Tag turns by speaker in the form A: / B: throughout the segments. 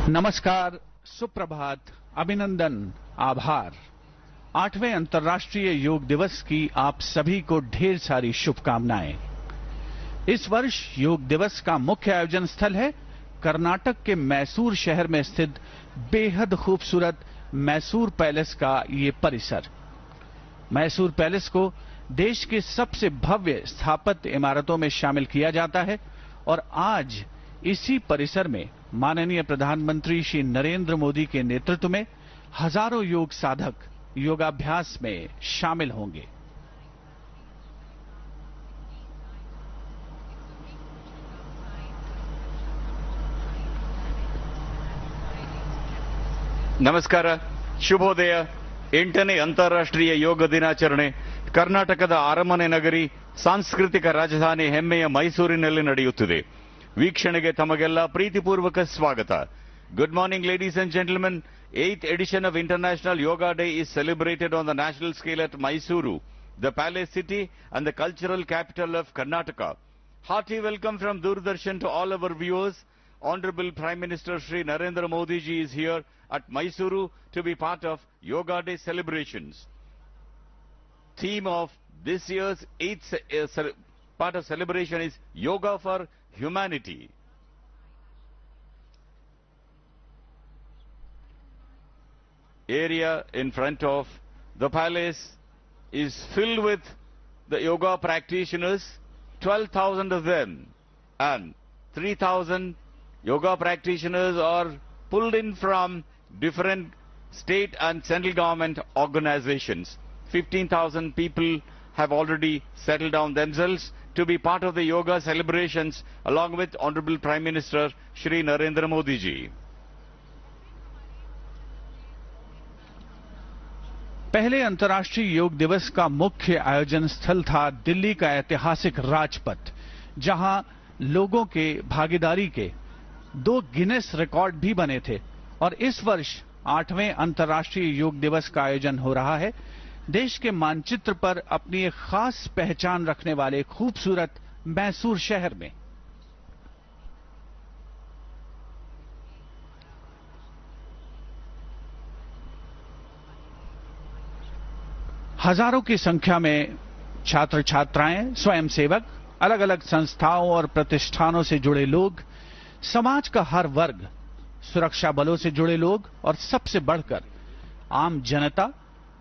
A: नमस्कार, सुप्रभात, अभिनंदन, आभार। 8वें अंतर्राष्ट्रीय योग दिवस की आप सभी को ढेर सारी शुभकामनाएं। इस वर्ष योग दिवस का मुख्य आयोजन स्थल है कर्नाटक के मैसूर शहर में स्थित बेहद खूबसूरत मैसूर पैलेस का ये परिसर। मैसूर पैलेस को देश के सबसे भव्य स्थापत्य इमारतों में शामिल किया जाता है और आज इसी परिसर में माननीय प्रधानमंत्री श्री नरेंद्र मोदी के नेतृत्व में हजारों योग साधक योगाभ्यास में शामिल होंगे।
B: ನಮಸ್ಕಾರ, ಶುಭೋದಯ. 8ನೇ ಅಂತಾರಾಷ್ಟ್ರೀಯ ಯೋಗ ದಿನಾಚರಣೆ ಕರ್ನಾಟಕದ ಅರಮನೆ ನಗರಿ, ಸಾಂಸ್ಕೃತಿಕ ರಾಜಧಾನಿ ಹೆಮ್ಮೆಯ ಮೈಸೂರಿನಲ್ಲಿ ನಡೆಯುತ್ತಿದೆ. ವೀಕ್ಷಣೆಗೆ ತಮಗೆಲ್ಲ ಪ್ರೀತಿಪೂರ್ವಕ ಸ್ವಾಗತ. Good morning, ladies and gentlemen. 8th edition of International Yoga Day is celebrated on the national scale at Mysuru, the palace city and the cultural capital of Karnataka. Hearty welcome from Doordarshan to all our viewers. Honorable Prime Minister Shri Narendra Modi ji is here at Mysuru to be part of Yoga Day celebrations. Theme of this year's 8th part of celebration is Yoga for Humanity. Area in front of the palace is filled with the yoga practitioners, 12,000 of them, and 3,000 yoga practitioners are pulled in from different state and central government organizations. 15,000 people have already settled down themselves to be part of the yoga celebrations along with Honorable Prime Minister Shri Narendra Modi ji.
A: पहले अंतर्राष्ट्रीय योग दिवस का मुख्य आयोजन स्थल था दिल्ली का ऐतिहासिक राजपथ, जहां लोगों के भागीदारी के 2 गिनेस रिकॉर्ड भी बने थे। और इस वर्ष 8वें अंतर्राष्ट्रीय योग दिवस का आयोजन हो रहा है देश के मानचित्र पर अपनी एक खास पहचान रखने वाले खूबसूरत मैसूर शहर में। हजारों की संख्या में छात्र छात्राएं, स्वयंसेवक, अलग अलग संस्थाओं और प्रतिष्ठानों से जुड़े लोग, समाज का हर वर्ग, सुरक्षा बलों से जुड़े लोग और सबसे बढ़कर आम जनता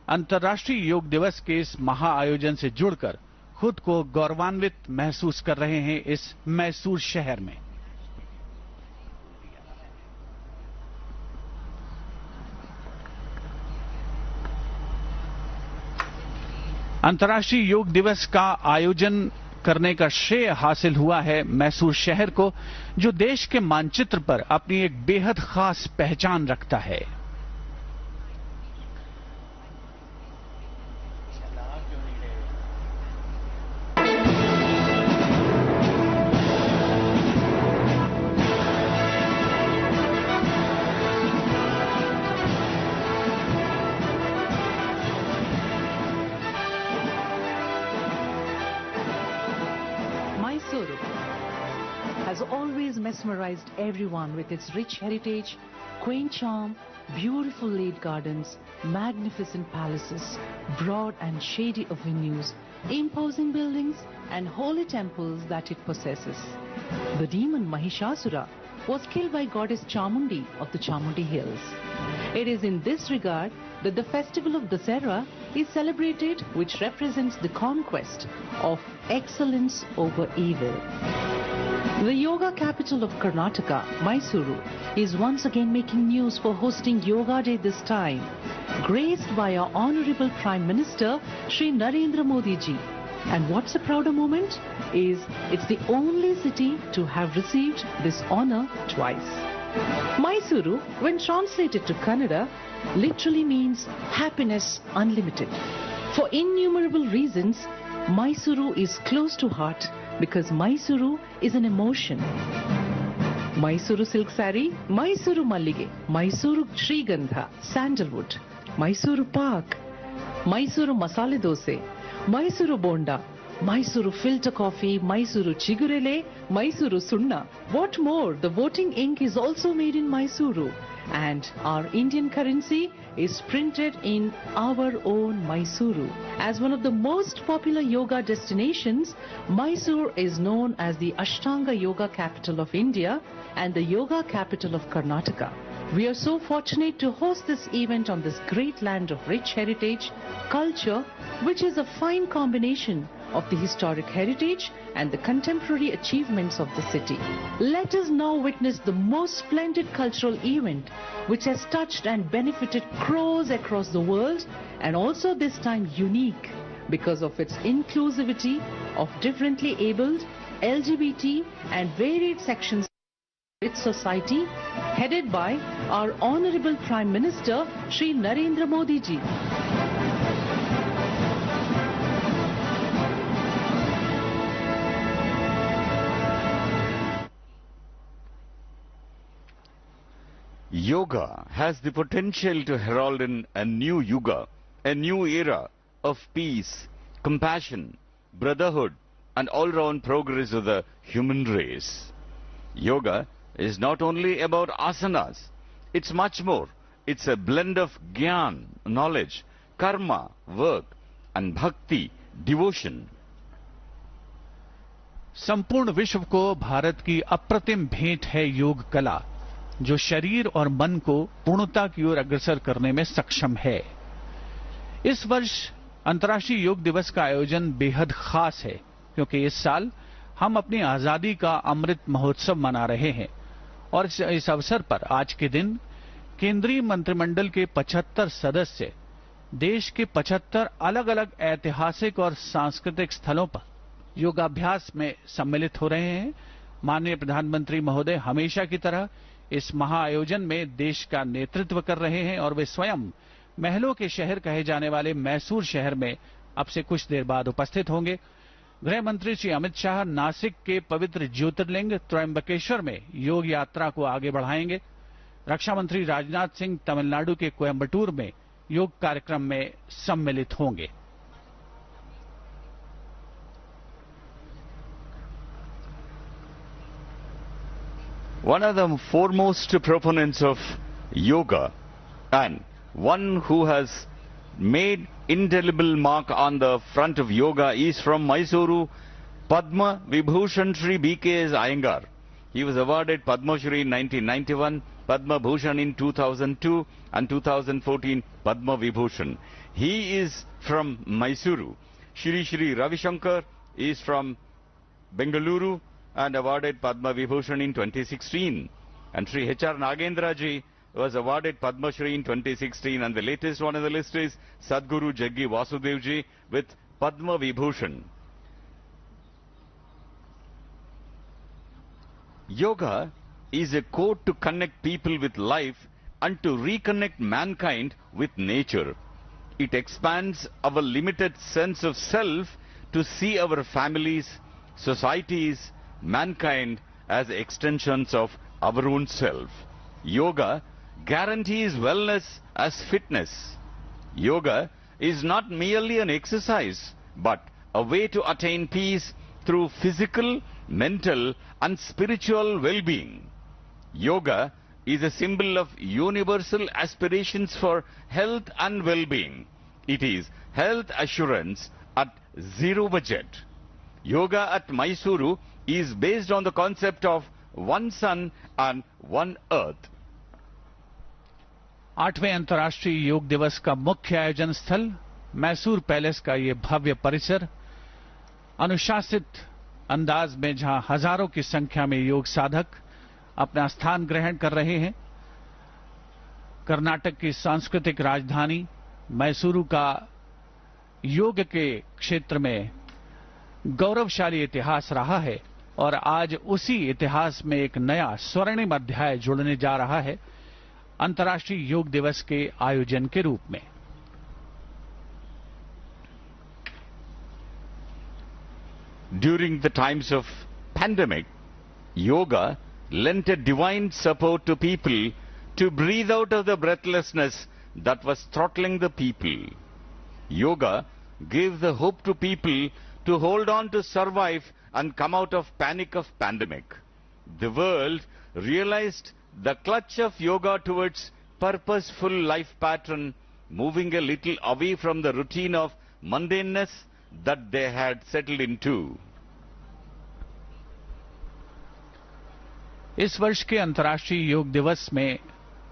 A: अंतर्राष्ट्रीय योग दिवस के इस महाआयोजन से जुड़कर खुद को गौरवान्वित महसूस कर रहे हैं इस मैसूर शहर में। अंतर्राष्ट्रीय योग दिवस का आयोजन करने का श्रेय हासिल हुआ है मैसूर शहर को, जो देश के मानचित्र पर अपनी एक बेहद खास पहचान रखता है।
C: Mysuru has always mesmerized everyone with its rich heritage, quaint charm, beautiful laid gardens, magnificent palaces, broad and shady avenues, imposing buildings, and holy temples that it possesses. The demon Mahishasura was killed by goddess Chamundi of the Chamundi Hills. It is in this regard that the festival of Dasara is celebrated, which represents the conquest of excellence over evil. The yoga capital of Karnataka, Mysuru, is once again making news for hosting Yoga Day this time, graced by our Honorable Prime Minister Shri Narendra Modi ji. And what's a prouder moment is it's the only city to have received this honor twice. Mysuru, when translated to Kannada, literally means happiness unlimited. For innumerable reasons, Mysuru is close to heart because Mysuru is an emotion. Mysuru silk saree, Mysuru mallige, Mysuru Shrigandha, sandalwood, Mysuru Pak, Mysuru masale dosa, Mysuru bonda, Mysuru filter coffee, Mysuru chigurele, Mysuru sunna. What more, the voting ink is also made in Mysuru. And our Indian currency is printed in our own Mysuru. As one of the most popular yoga destinations, Mysuru is known as the Ashtanga Yoga capital of India and the yoga capital of Karnataka. We are so fortunate to host this event on this great land of rich heritage, culture, which is a fine combination of the historic heritage and the contemporary achievements of the city. Let us now witness the most splendid cultural event which has touched and benefited crores across the world, and also this time unique because of its inclusivity of differently abled, LGBT and varied sections of its society, headed by our Honorable Prime Minister Shri Narendra Modi ji.
B: Yoga has the potential to herald in a new yuga, a new era of peace, compassion, brotherhood, and all-round progress of the human race. Yoga is not only about asanas, it's much more. It's a blend of gyan, knowledge, karma, work, and bhakti, devotion.
A: संपूर्ण विश्व को भारत की अप्रतिम भेंट है योग कला, जो शरीर और मन को पूर्णता की ओर अग्रसर करने में सक्षम है। इस वर्ष अंतर्राष्ट्रीय योग दिवस का आयोजन बेहद खास है, क्योंकि इस साल हम अपनी आजादी का अमृत महोत्सव मना रहे हैं और इस अवसर पर आज के दिन केंद्रीय मंत्रिमंडल के 75 सदस्य देश के 75 अलग-अलग ऐतिहासिक और सांस्कृतिक स्थलों पर योगाभ्यास में सम्मिलित हो रहे हैं। माननीय प्रधानमंत्री महोदय हमेशा की तरह इस महाआयोजन में देश का नेतृत्व कर रहे हैं और वे स्वयं महलों के शहर कहे जाने वाले मैसूर शहर में अब से कुछ देर बाद उपस्थित होंगे। गृह मंत्री श्री अमित शाह नासिक के पवित्र ज्योतिर्लिंग त्र्यंबकेश्वर में योग यात्रा को आगे बढ़ाएंगे। रक्षा मंत्री राजनाथ सिंह तमिलनाडु के कोयंबटूर में योग कार्यक्रम में सम्मिलित होंगे।
B: One of the foremost proponents of yoga and one who has made indelible mark on the front of yoga is from Mysuru, Padma Vibhushan Shri B.K.S. Iyengar. He was awarded Padma Shri in 1991, Padma Bhushan in 2002 and 2014 Padma Vibhushan. He is from Mysuru. Shri Ravi Shankar is from Bengaluru and awarded Padma Vibhushan in 2016. And Shri H.R. Nagendra ji was awarded Padma Shri in 2016, and the latest one on the list is Sadhguru Jaggi Vasudev ji with Padma Vibhushan. Yoga is a code to connect people with life and to reconnect mankind with nature. It expands our limited sense of self to see our families, societies, mankind as extensions of our own self. Yoga guarantees wellness as fitness. Yoga is not merely an exercise, but a way to attain peace through physical, mental and spiritual well-being. Yoga is a symbol of universal aspirations for health and well-being. It is health assurance at zero budget. Yoga at Mysuru is based on the concept of one sun and one earth.
A: 8वें अंतर्राष्ट्रीय योग दिवस का मुख्य आयोजन स्थल Mysore palace का ये भव्य परिसर अनुशासित अंदाज में जहां हजारों की संख्या में योग साधक अपना स्थान ग्रहण कर रहे हैं। कर्नाटक की सांस्कृतिक राजधानी मैसूरू का योग के क्षेत्र में गौरवशाली इतिहास रहा है और आज उसी इतिहास में एक नया स्वर्णिम अध्याय जुड़ने जा रहा है अंतर्राष्ट्रीय योग दिवस के आयोजन के रूप में।
B: During the times of pandemic, yoga lent a divine support to people to breathe out of the breathlessness that was throttling the people. Yoga gave the hope to people to hold on to survive and come out of panic of pandemic. The world realized the clutch of yoga towards purposeful life pattern, moving a little away from the routine of mundaneness that they had settled into.
A: इस वर्ष के अंतर्राष्ट्रीय योग दिवस में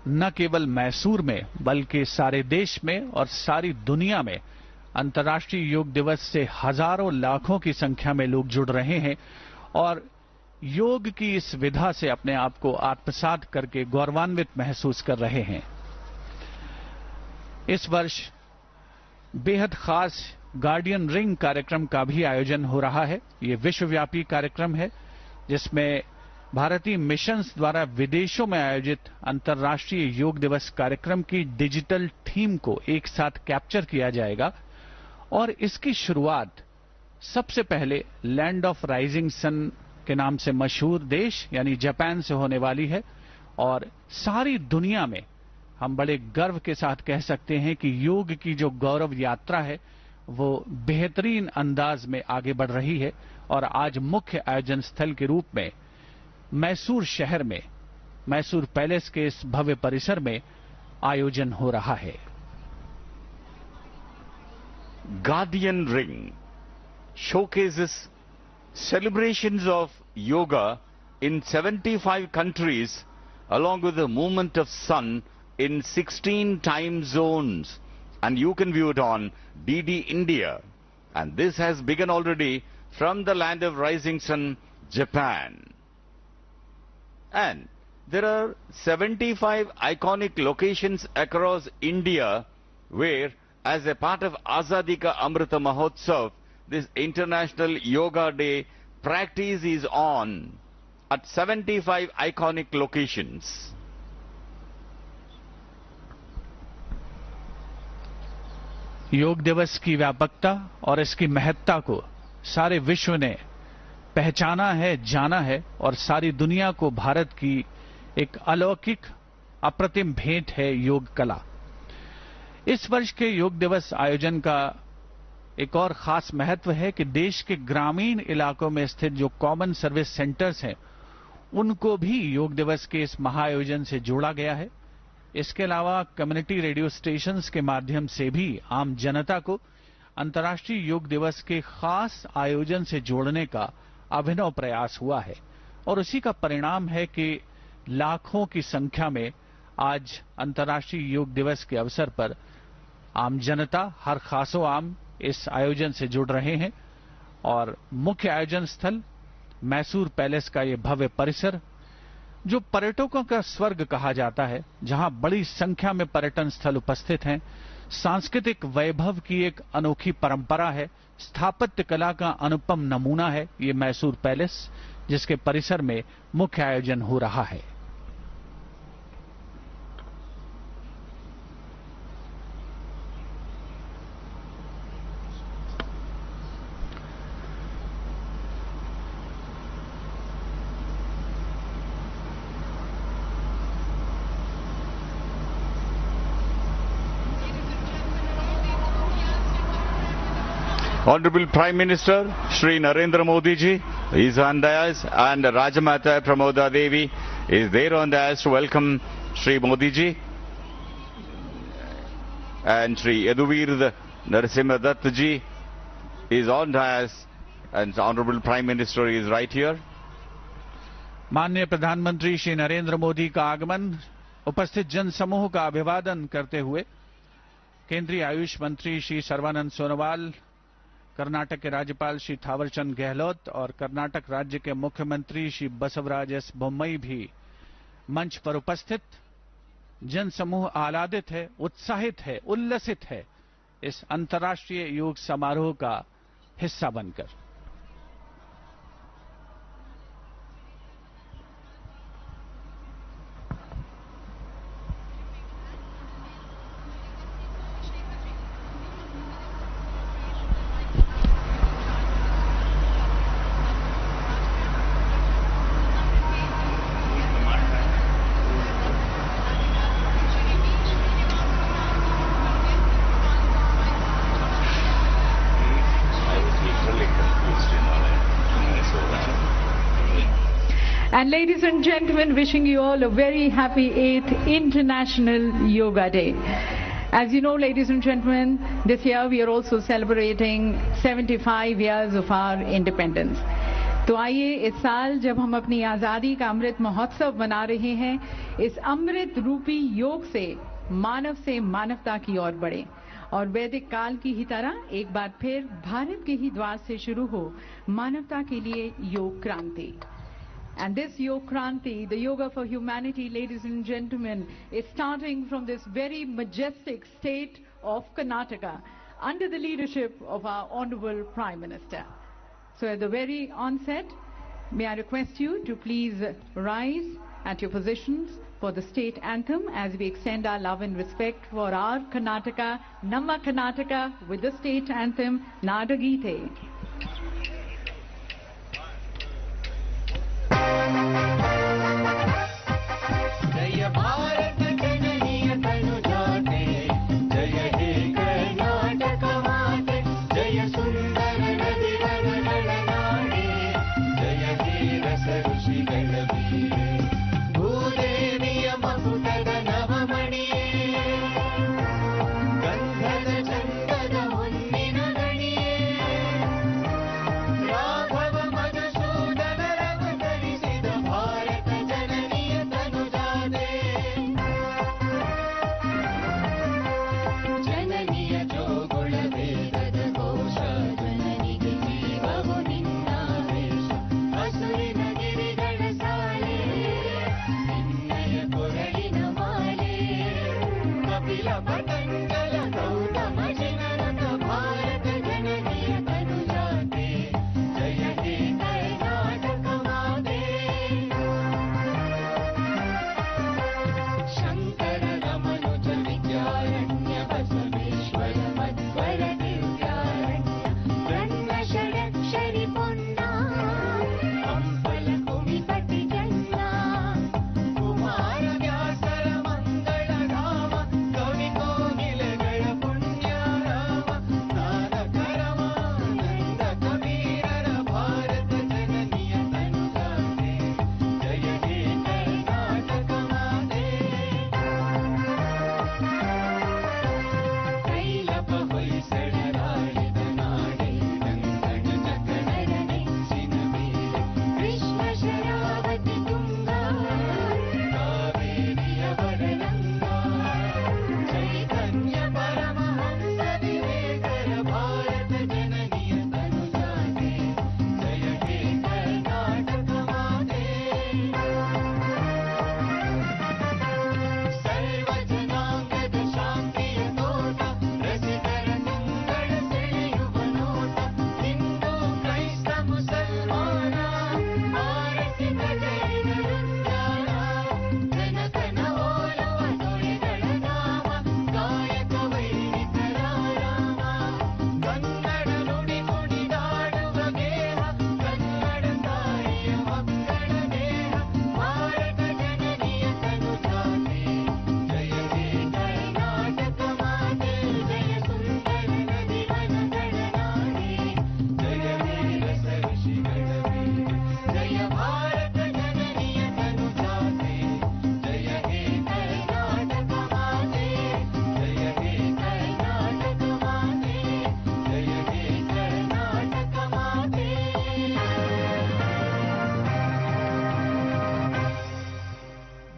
A: न केवल मैसूर में बल्कि सारे देश में और सारी दुनिया में अंतर्राष्ट्रीय योग दिवस से हजारों लाखों की संख्या में लोग जुड़ रहे हैं और योग की इस विधा से अपने आप को आत्मसात करके गौरवान्वित महसूस कर रहे हैं। इस वर्ष बेहद खास गार्डियन रिंग कार्यक्रम का भी आयोजन हो रहा है। ये विश्वव्यापी कार्यक्रम है जिसमें भारतीय मिशंस द्वारा विदेशों में आयोजित अंतर्राष्ट्रीय योग दिवस कार्यक्रम की डिजिटल थीम को एक साथ कैप्चर किया जाएगा और इसकी शुरुआत सबसे पहले लैंड ऑफ राइजिंग सन के नाम से मशहूर देश यानी जापान से होने वाली है और सारी दुनिया में हम बड़े गर्व के साथ कह सकते हैं कि योग की जो गौरव यात्रा है वो बेहतरीन अंदाज में आगे बढ़ रही है और आज मुख्य आयोजन स्थल के रूप में मैसूर शहर में मैसूर पैलेस के इस भव्य परिसर में आयोजन हो रहा है।
B: Guardian Ring showcases celebrations of yoga in 75 countries along with the movement of sun in 16 time zones, and you can view it on DD India, and this has begun already from the land of rising sun, Japan. And there are 75 iconic locations across India where, as a part of Azadi Ka Amrita Mahotsav, this International Yoga Day practice is on at 75 iconic locations.
A: योग दिवस की व्यापकता और इसकी महत्ता को सारे विश्व ने पहचाना है, जाना है और सारी दुनिया को भारत की एक अलौकिक अप्रतिम भेंट है योग कला। इस वर्ष के योग दिवस आयोजन का एक और खास महत्व है कि देश के ग्रामीण इलाकों में स्थित जो कॉमन सर्विस सेंटर्स हैं उनको भी योग दिवस के इस महाआयोजन से जोड़ा गया है। इसके अलावा कम्युनिटी रेडियो स्टेशंस के माध्यम से भी आम जनता को अंतर्राष्ट्रीय योग दिवस के खास आयोजन से जोड़ने का अभिनव प्रयास हुआ है और उसी का परिणाम है कि लाखों की संख्या में आज अंतर्राष्ट्रीय योग दिवस के अवसर पर आम जनता हर खासो आम इस आयोजन से जुड़ रहे हैं और मुख्य आयोजन स्थल मैसूर पैलेस का ये भव्य परिसर जो पर्यटकों का स्वर्ग कहा जाता है, जहां बड़ी संख्या में पर्यटन स्थल उपस्थित हैं, सांस्कृतिक वैभव की एक अनोखी परंपरा है, स्थापत्य कला का अनुपम नमूना है ये मैसूर पैलेस जिसके परिसर में मुख्य आयोजन हो रहा है।
B: Honorable Prime Minister Shri Narendra Modi ji is on dais, and Rajamata Pramoda Devi is there on dais to welcome Shri Modi ji, and Shri Yaduvir Narasimha Dutt ji is on dais, and the Honorable Prime Minister is right here.
A: माननीय प्रधानमंत्री श्री नरेंद्र मोदी का आगमन उपस्थित जन समूह का अभिवादन करते हुए केंद्रीय आयुष मंत्री श्री सर्बानंद सोनोवाल, कर्नाटक के राज्यपाल श्री थावरचंद गहलोत और कर्नाटक राज्य के मुख्यमंत्री श्री बसवराज एस बोम्मई भी मंच पर उपस्थित जन समूह आह्लादित है, उत्साहित है, उल्लसित है इस अंतर्राष्ट्रीय योग समारोह का हिस्सा बनकर।
B: I was literally
D: And ladies and gentlemen, wishing you all a very happy 8th International Yoga Day. As you know, ladies and gentlemen, this year we are also celebrating 75 years of our independence. तो आइए इस साल जब हम अपनी आज़ादी का अमृत महोत्सव मना रहे हैं, इस अमृत रूपी योग से मानवता की ओर बढ़े और वैदिक काल की ही तरह एक बार फिर भारत के ही द्वार से शुरू हो मानवता के लिए योग क्रांति. And this Yoga Kranti, the Yoga for Humanity, ladies and gentlemen, is starting from this very majestic state of Karnataka under the leadership of our Honorable Prime Minister. So at the very onset, may I request you to please rise at your positions for the state anthem as we extend our love and respect for our Karnataka, Namma Karnataka, with the state anthem, Nadagite.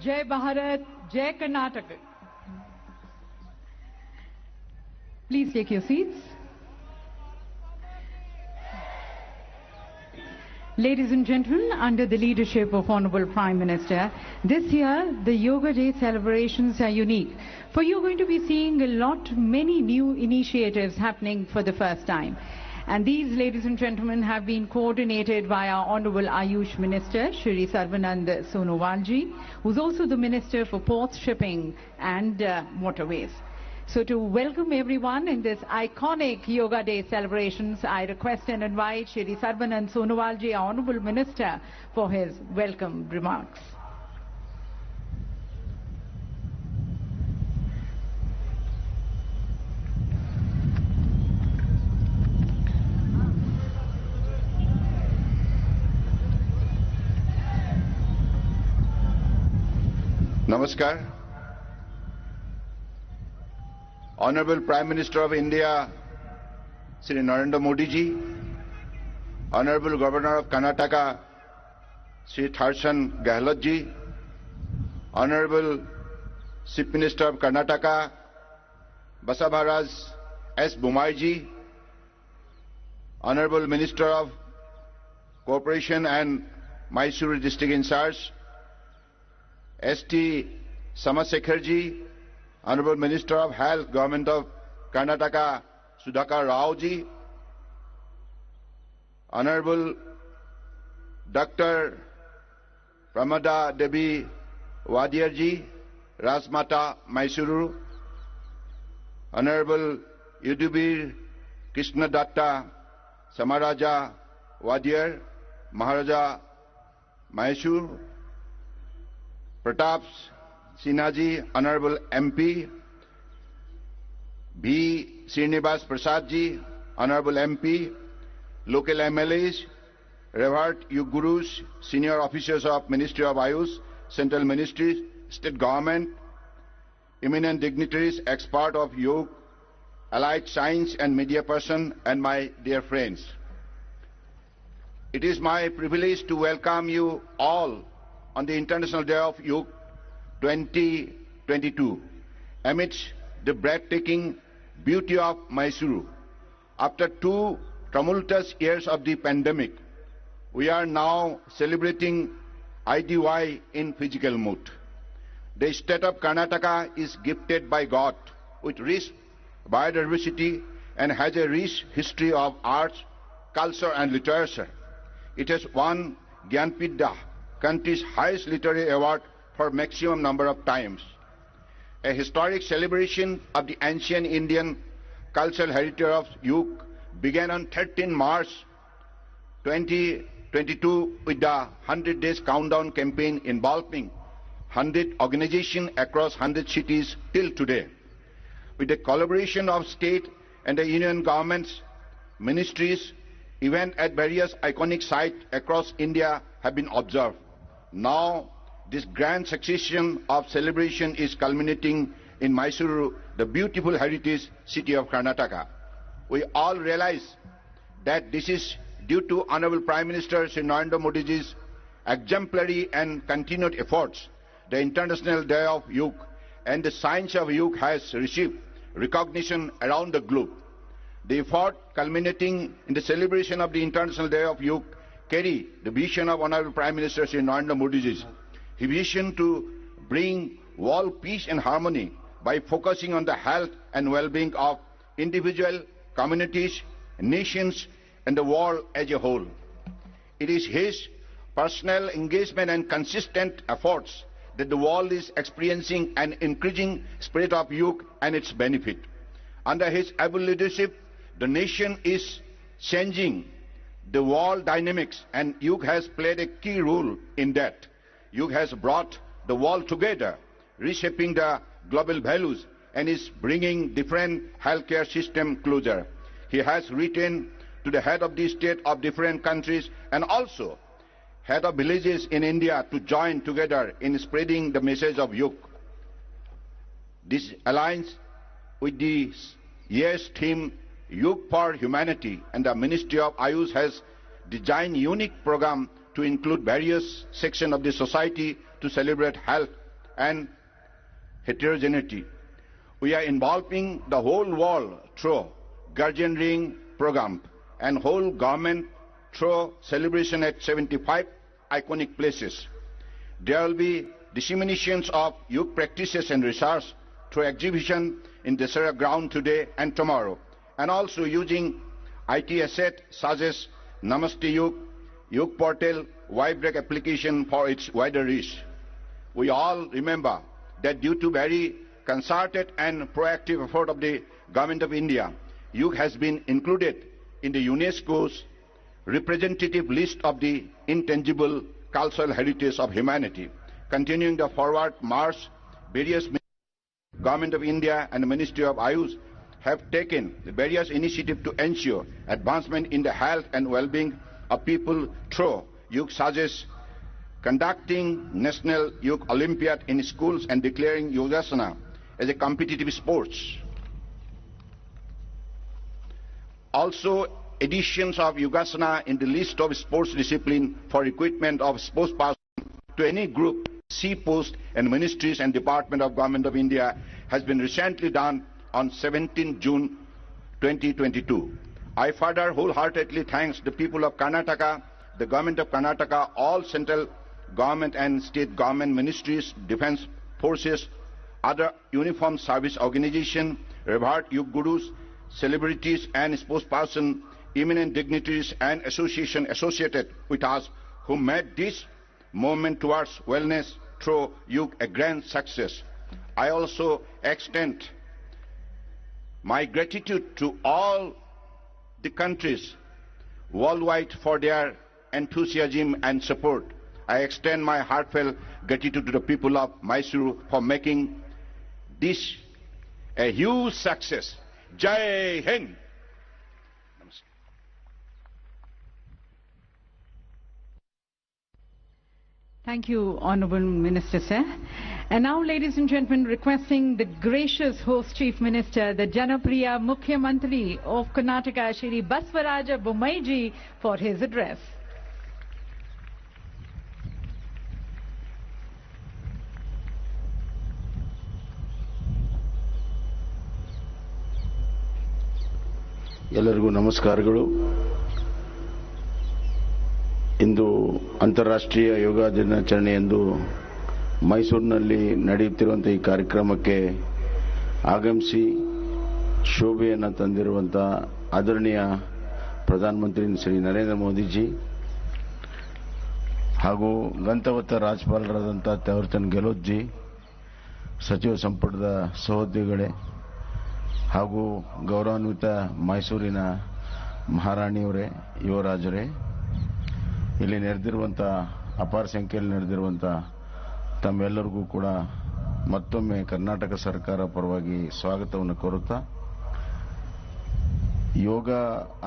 D: Jai Bharat, Jai Karnataka. Please take your seats. Ladies and gentlemen, under the leadership of Honorable Prime Minister, this year the Yoga Day celebrations are unique. For you're going to be seeing many new initiatives happening for the first time. And these, ladies and gentlemen, have been coordinated by our Honorable Ayush Minister, Shri Sarvanand Sonowalji, who's also the Minister for Ports, Shipping and Motorways. So to welcome everyone in this iconic Yoga Day celebrations, I request and invite Shri Sarvanand Sonowalji, our Honorable Minister, for his welcome remarks.
E: Namaskar. Honorable Prime Minister of India, Shri Narendra Modi ji, Honorable Governor of Karnataka, Shri Tharsan Gehlot ji, Honorable Chief Minister of Karnataka, Basavaraj S. Bommai ji, Honorable Minister of Cooperation and Mysuru District in charge, S.T. Samasekar ji, Honorable Minister of Health, Government of Karnataka, Sudhakar Rao ji, Honorable Dr. Pramada Devi Wadiar ji, Rajmata Mysuru, Honorable Yudhibir Krishna Datta Samaraja Wadiar, Maharaja Mysuru, Pratap Sinha ji, Honorable MP, B. Srinivas Prasad ji, Honorable MP, local MLAs, revered Yug Gurus, senior officers of Ministry of Ayush, Central Ministries, State Government, eminent dignitaries, expert of Yoga, allied science and media person, and my dear friends. It is my privilege to welcome you all on the International Day of Yoga 2022 amidst the breathtaking beauty of Mysuru. After 2 tumultuous years of the pandemic, we are now celebrating IDY in physical mood. The state of Karnataka is gifted by God with rich biodiversity and has a rich history of arts, culture and literature. It has won Gyanpidya, country's highest literary award, for maximum number of times. A historic celebration of the ancient Indian cultural heritage of Yoga began on 13 March 2022 with the 100 Days Countdown campaign involving 100 organizations across 100 cities till today. With the collaboration of state and the union governments, ministries, events at various iconic sites across India have been observed. Now, this grand succession of celebration is culminating in Mysuru, the beautiful heritage city of Karnataka. We all realize that this is due to Honorable Prime Minister Shri Narendra Modi ji's exemplary and continued efforts. The International Day of Yoga and the science of yoga has received recognition around the globe. The effort culminating in the celebration of the International Day of Yoga carry the vision of Honorable Prime Minister Shri Narendra Modi ji. His vision to bring world peace and harmony by focusing on the health and well-being of individual communities, nations and the world as a whole. It is his personal engagement and consistent efforts that the world is experiencing an increasing spirit of yoga and its benefit. Under his able leadership, the nation is changing the world dynamics, and yoga has played a key role in that. Yoga has brought the world together, reshaping the global values, and is bringing different healthcare system closer. He has written to the head of the state of different countries and also head of villages in India to join together in spreading the message of yoga. This aligns with the year's theme Yoga for Humanity, and the Ministry of Ayush has designed a unique program to include various sections of the society to celebrate health and heterogeneity. We are involving the whole world through Guardian Ring program and whole government through celebration at 75 iconic places. There will be disseminations of yoga practices and research through exhibition in Dasara ground today and tomorrow, and also using IT asset such as Namaste Yoga, Yoga Portal, wide-break application for its wider reach. We all remember that due to very concerted and proactive effort of the Government of India, yoga has been included in the UNESCO's representative list of the intangible cultural heritage of humanity. Continuing the forward march, various Government of India and the Ministry of Ayush have taken various initiatives to ensure advancement in the health and well-being of people through yoga, such as conducting National Yoga Olympiad in schools and declaring Yogasana as a competitive sport. Also, additions of Yogasana in the list of sports discipline for recruitment of sportspersons to any group, sea post and ministries and department of Government of India has been recently done on 17 June 2022. I further wholeheartedly thank the people of Karnataka, the Government of Karnataka, all central government and state government ministries, defense forces, other uniformed service organizations, revered yoga gurus, celebrities and spokespersons, eminent dignitaries and associations associated with us who made this movement towards wellness through yoga a grand success. I also extend my gratitude to all the countries worldwide for their enthusiasm and support. I extend my heartfelt gratitude to the people of Mysuru for making this a huge success. Jai Hind!
D: Thank you, Honorable Minister, sir. And now, ladies and gentlemen, requesting the gracious host Chief Minister, the Janapriya Mukhyamantri of Karnataka, Shri Baswaraja Bommai ji, for his address.
F: ಎಲ್ಲರಿಗೂ ನಮಸ್ಕಾರಗಳು. ಇಂದು ಅಂತಾರಾಷ್ಟ್ರೀಯ ಯೋಗ ದಿನಾಚರಣೆಯಂದು ಮೈಸೂರಿನಲ್ಲಿ ನಡೆಯುತ್ತಿರುವಂಥ ಈ ಕಾರ್ಯಕ್ರಮಕ್ಕೆ ಆಗಮಿಸಿ ಶೋಭೆಯನ್ನು ತಂದಿರುವಂಥ ಆದರಣೀಯ ಪ್ರಧಾನಮಂತ್ರಿ ಶ್ರೀ ನರೇಂದ್ರ ಮೋದಿಜಿ ಹಾಗೂ ಗಂತವತ್ತ ರಾಜ್ಯಪಾಲರಾದಂಥ Thawarchand Gehlot G, ಸಚಿವ ಸಂಪುಟದ ಸಹೋದ್ಯೋಗಿಗಳೇ ಹಾಗೂ ಗೌರವಾನ್ವಿತ ಮೈಸೂರಿನ ಮಹಾರಾಣಿಯವರೇ, ಯುವರಾಜರೇ, ಇಲ್ಲಿ ನೆರೆದಿರುವಂಥ ಅಪಾರ ಸಂಖ್ಯೆಯಲ್ಲಿ ನೆರೆದಿರುವಂಥ ತಮ್ಮೆಲ್ಲರಿಗೂ ಕೂಡ ಮತ್ತೊಮ್ಮೆ ಕರ್ನಾಟಕ ಸರ್ಕಾರ ಪರವಾಗಿ ಸ್ವಾಗತವನ್ನು ಕೋರುತ್ತಾ, ಯೋಗ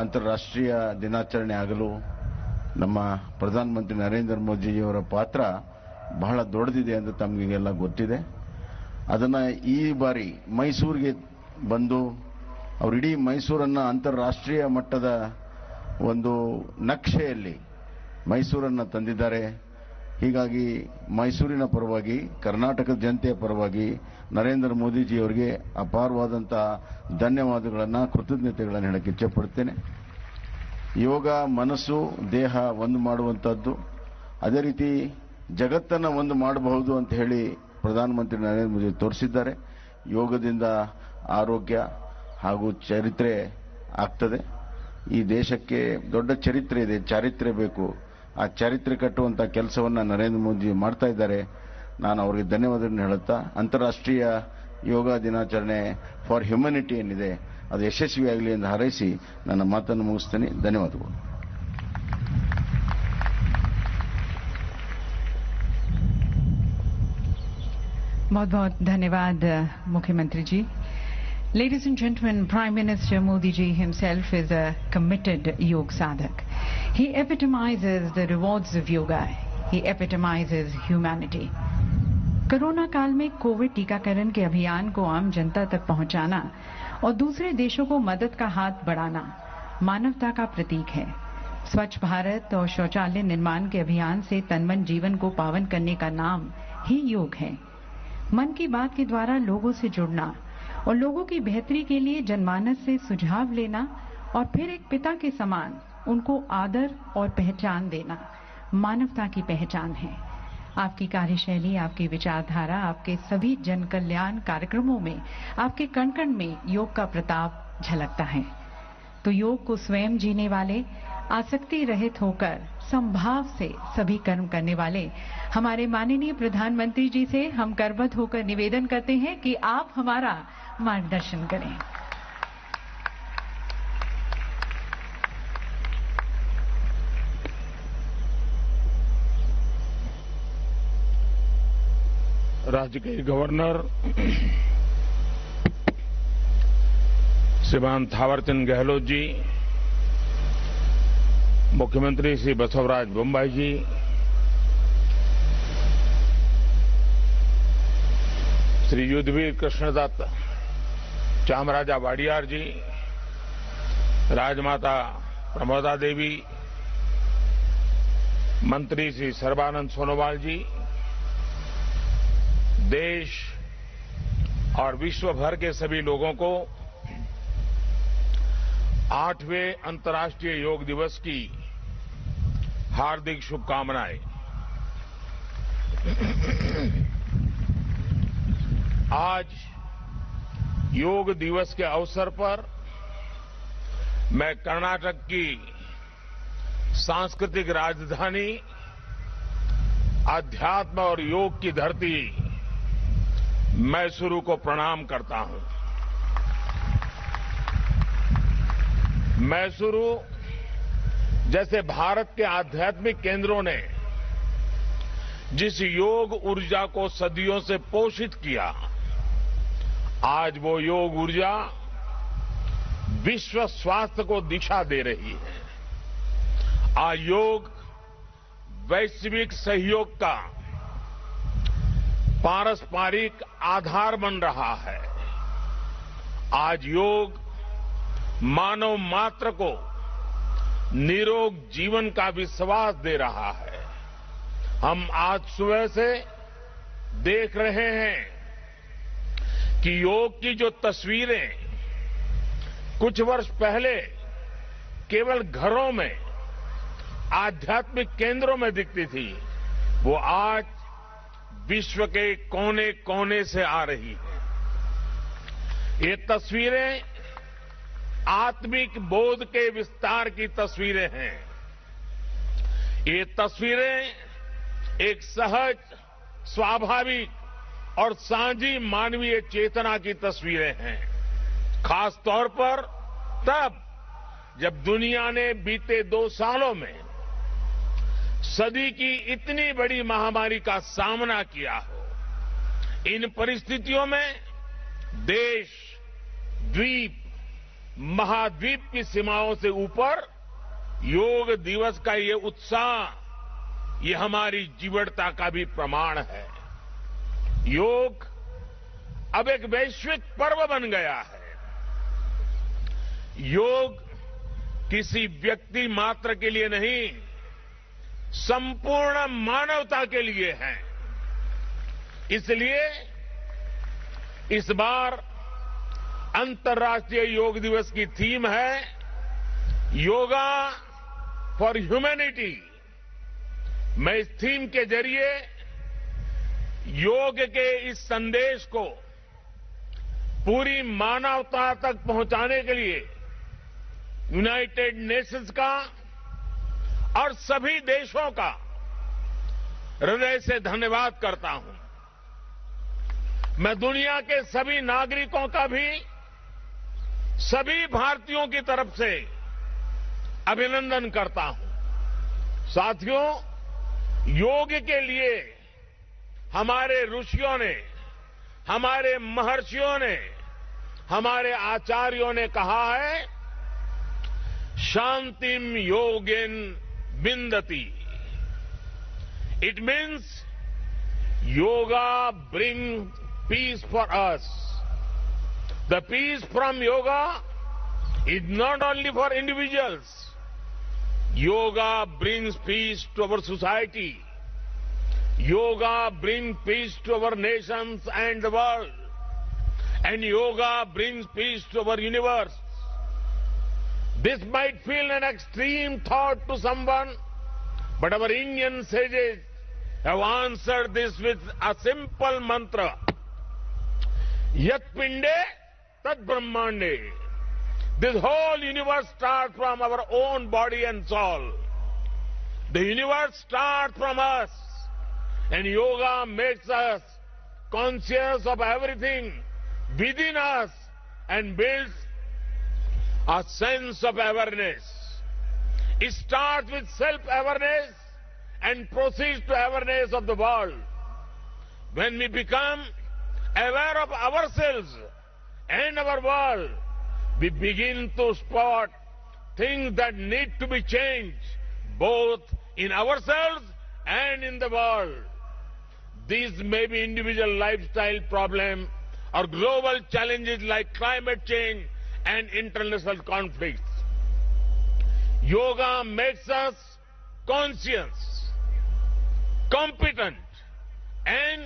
F: ಅಂತಾರಾಷ್ಟ್ರೀಯ ದಿನಾಚರಣೆ ಆಗಲು ನಮ್ಮ ಪ್ರಧಾನಮಂತ್ರಿ ನರೇಂದ್ರ ಮೋದಿಜಿಯವರ ಪಾತ್ರ ಬಹಳ ದೊಡ್ಡದಿದೆ ಅಂತ ತಮಗೆಲ್ಲ ಗೊತ್ತಿದೆ. ಅದನ್ನು ಈ ಬಾರಿ ಮೈಸೂರಿಗೆ ಬಂದು ಅವರು ಇಡೀ ಮೈಸೂರನ್ನು ಅಂತಾರಾಷ್ಟ್ರೀಯ ಮಟ್ಟದ ಒಂದು ನಕ್ಷೆಯಲ್ಲಿ ಮೈಸೂರನ್ನು ತಂದಿದ್ದಾರೆ. ಹೀಗಾಗಿ ಮೈಸೂರಿನ ಪರವಾಗಿ, ಕರ್ನಾಟಕದ ಜನತೆಯ ಪರವಾಗಿ ನರೇಂದ್ರ ಮೋದಿಜಿಯವರಿಗೆ ಅಪಾರವಾದಂಥ ಧನ್ಯವಾದಗಳನ್ನು, ಕೃತಜ್ಞತೆಗಳನ್ನು ಹೇಳಕ್ಕೆ ಇಚ್ಛೆಪಡ್ತೇನೆ. ಯೋಗ ಮನಸ್ಸು ದೇಹ ಒಂದು ಮಾಡುವಂಥದ್ದು, ಅದೇ ರೀತಿ ಜಗತ್ತನ್ನು ಒಂದು ಮಾಡಬಹುದು ಅಂತ ಹೇಳಿ ಪ್ರಧಾನಮಂತ್ರಿ ನರೇಂದ್ರ ಮೋದಿ ತೋರಿಸಿದ್ದಾರೆ. ಯೋಗದಿಂದ ಆರೋಗ್ಯ ಹಾಗೂ ಚರಿತ್ರೆ ಆಗ್ತದೆ. ಈ ದೇಶಕ್ಕೆ ದೊಡ್ಡ ಚರಿತ್ರೆ ಇದೆ, ಚಾರಿತ್ರ್ಯ ಬೇಕು. ಆ ಚರಿತ್ರೆ ಕಟ್ಟುವಂಥ ಕೆಲಸವನ್ನು ನರೇಂದ್ರ ಮೋದಿ ಮಾಡ್ತಾ ಇದ್ದಾರೆ. ನಾನು ಅವರಿಗೆ ಧನ್ಯವಾದಗಳನ್ನು ಹೇಳುತ್ತಾ, ಅಂತಾರಾಷ್ಟ್ರೀಯ ಯೋಗ ದಿನಾಚರಣೆ ಫಾರ್ ಹ್ಯುಮ್ಯಾನಿಟಿ ಏನಿದೆ ಅದು ಯಶಸ್ವಿಯಾಗಲಿ ಎಂದು ಹಾರೈಸಿ ನನ್ನ ಮಾತನ್ನು ಮುಗಿಸ್ತೇನೆ. ಧನ್ಯವಾದಗಳು.
D: बहुत बहुत धन्यवाद मुख्यमंत्री जी. Ladies and gentlemen, Prime Minister Modi ji himself is a committed yoga sadhak. He epitomizes the rewards of yoga. He epitomizes humanity. Corona काल में कोविड टीकाकरण के अभियान को आम जनता तक पहुंचाना और दूसरे देशों को मदद का हाथ बढ़ाना मानवता का प्रतीक है. स्वच्छ भारत और शौचालय निर्माण के अभियान से तन-मन जीवन को पावन करने का नाम ही योग है. मन की बात के द्वारा लोगों से जुड़ना और लोगों की बेहतरी के लिए जनमानस से सुझाव लेना और फिर एक पिता के समान उनको आदर और पहचान देना मानवता की पहचान है. आपकी कार्यशैली, आपकी विचारधारा, आपके सभी जन कल्याण कार्यक्रमों में, आपके कण कण में योग का प्रताप झलकता है. तो योग को स्वयं जीने वाले, आसक्ति रहित होकर संभाव से सभी कर्म करने वाले हमारे माननीय प्रधानमंत्री जी से हम करबद्ध होकर निवेदन करते हैं कि आप हमारा मार्गदर्शन करें.
G: राज्य के गवर्नर श्रीमान थावरचंद गहलोत जी, मुख्यमंत्री श्री बसवराज बोम्मई जी, श्री युद्धवीर कृष्णदत्त, चामराजा वाडियार जी, राजमाता प्रमोदा देवी, मंत्री श्री सर्बानंद सोनोवाल जी, देश और विश्व भर के सभी लोगों को 8वें अंतर्राष्ट्रीय योग दिवस की हार्दिक शुभकामनाएं। आज योग दिवस के अवसर पर मैं कर्नाटक की सांस्कृतिक राजधानी, अध्यात्म और योग की धरती मैसूरू को प्रणाम करता हूं। मैसूरू जैसे भारत के आध्यात्मिक केंद्रों ने जिस योग ऊर्जा को सदियों से पोषित किया, आज वो योग ऊर्जा विश्व स्वास्थ्य को दिशा दे रही है। आज योग वैश्विक सहयोग का पारस्परिक आधार बन रहा है। आज योग मानव मात्र को निरोग जीवन का विश्वास दे रहा है। हम आज सुबह से देख रहे हैं कि योग की जो तस्वीरें कुछ वर्ष पहले केवल घरों में, आध्यात्मिक केंद्रों में दिखती थी, वो आज विश्व के कोने कोने से आ रही है। ये तस्वीरें आत्मिक बोध के विस्तार की तस्वीरें हैं। ये तस्वीरें एक सहज, स्वाभाविक और साझी मानवीय चेतना की तस्वीरें हैं। खास तौर पर तब जब दुनिया ने बीते 2 सालों में सदी की इतनी बड़ी महामारी का सामना किया हो। इन परिस्थितियों में देश, द्वीप, महाद्वीप की सीमाओं से ऊपर योग दिवस का ये उत्साह, ये हमारी जीवटता का भी प्रमाण है। योग अब एक वैश्विक पर्व बन गया है। योग किसी व्यक्ति मात्र के लिए नहीं, संपूर्ण मानवता के लिए है। इसलिए इस बार अंतर्राष्ट्रीय योग दिवस की थीम है योगा फॉर ह्यूमैनिटी। मैं इस थीम के जरिए योग के इस संदेश को पूरी मानवता तक पहुंचाने के लिए यूनाइटेड नेशंस का और सभी देशों का हृदय से धन्यवाद करता हूं। मैं दुनिया के सभी नागरिकों का भी सभी भारतीयों की तरफ से अभिनंदन करता हूं। साथियों, योग के लिए हमारे ऋषियों ने, हमारे महर्षियों ने, हमारे आचार्यों ने कहा है, शांतिम योगेन विंदति। It means yoga brings peace for us. The peace from yoga is not only for individuals. Yoga brings peace to our society. Yoga brings peace to our nations and the world. And yoga brings peace to our universe. This might feel an extreme thought to someone, but our Indian sages have answered this with a simple mantra. Yat pinde tat brahmande. This whole universe starts from our own body and soul. The universe starts from us, and yoga makes us conscious of everything within us and builds a sense of awareness. It starts with self-awareness and proceeds to awareness of the world. When we become aware of ourselves and our world, we begin to spot things that need to be changed, both in ourselves and in the world. these may be individual lifestyle problem or global challenges like climate change and international conflicts. Yoga makes us conscious, competent, and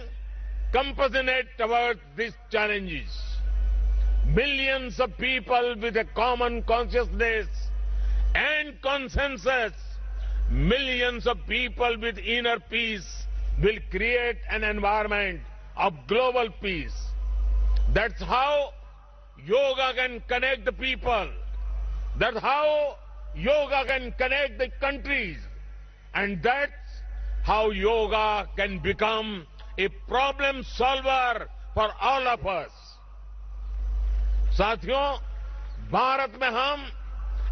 G: compassionate towards these challenges. Millions of people with a common consciousness and consensus, millions of people with inner peace will create an environment of global peace. That's how yoga can connect the people. That's how yoga can connect the countries. And that's how yoga can become a problem solver for all of us. साथियों, भारत में हम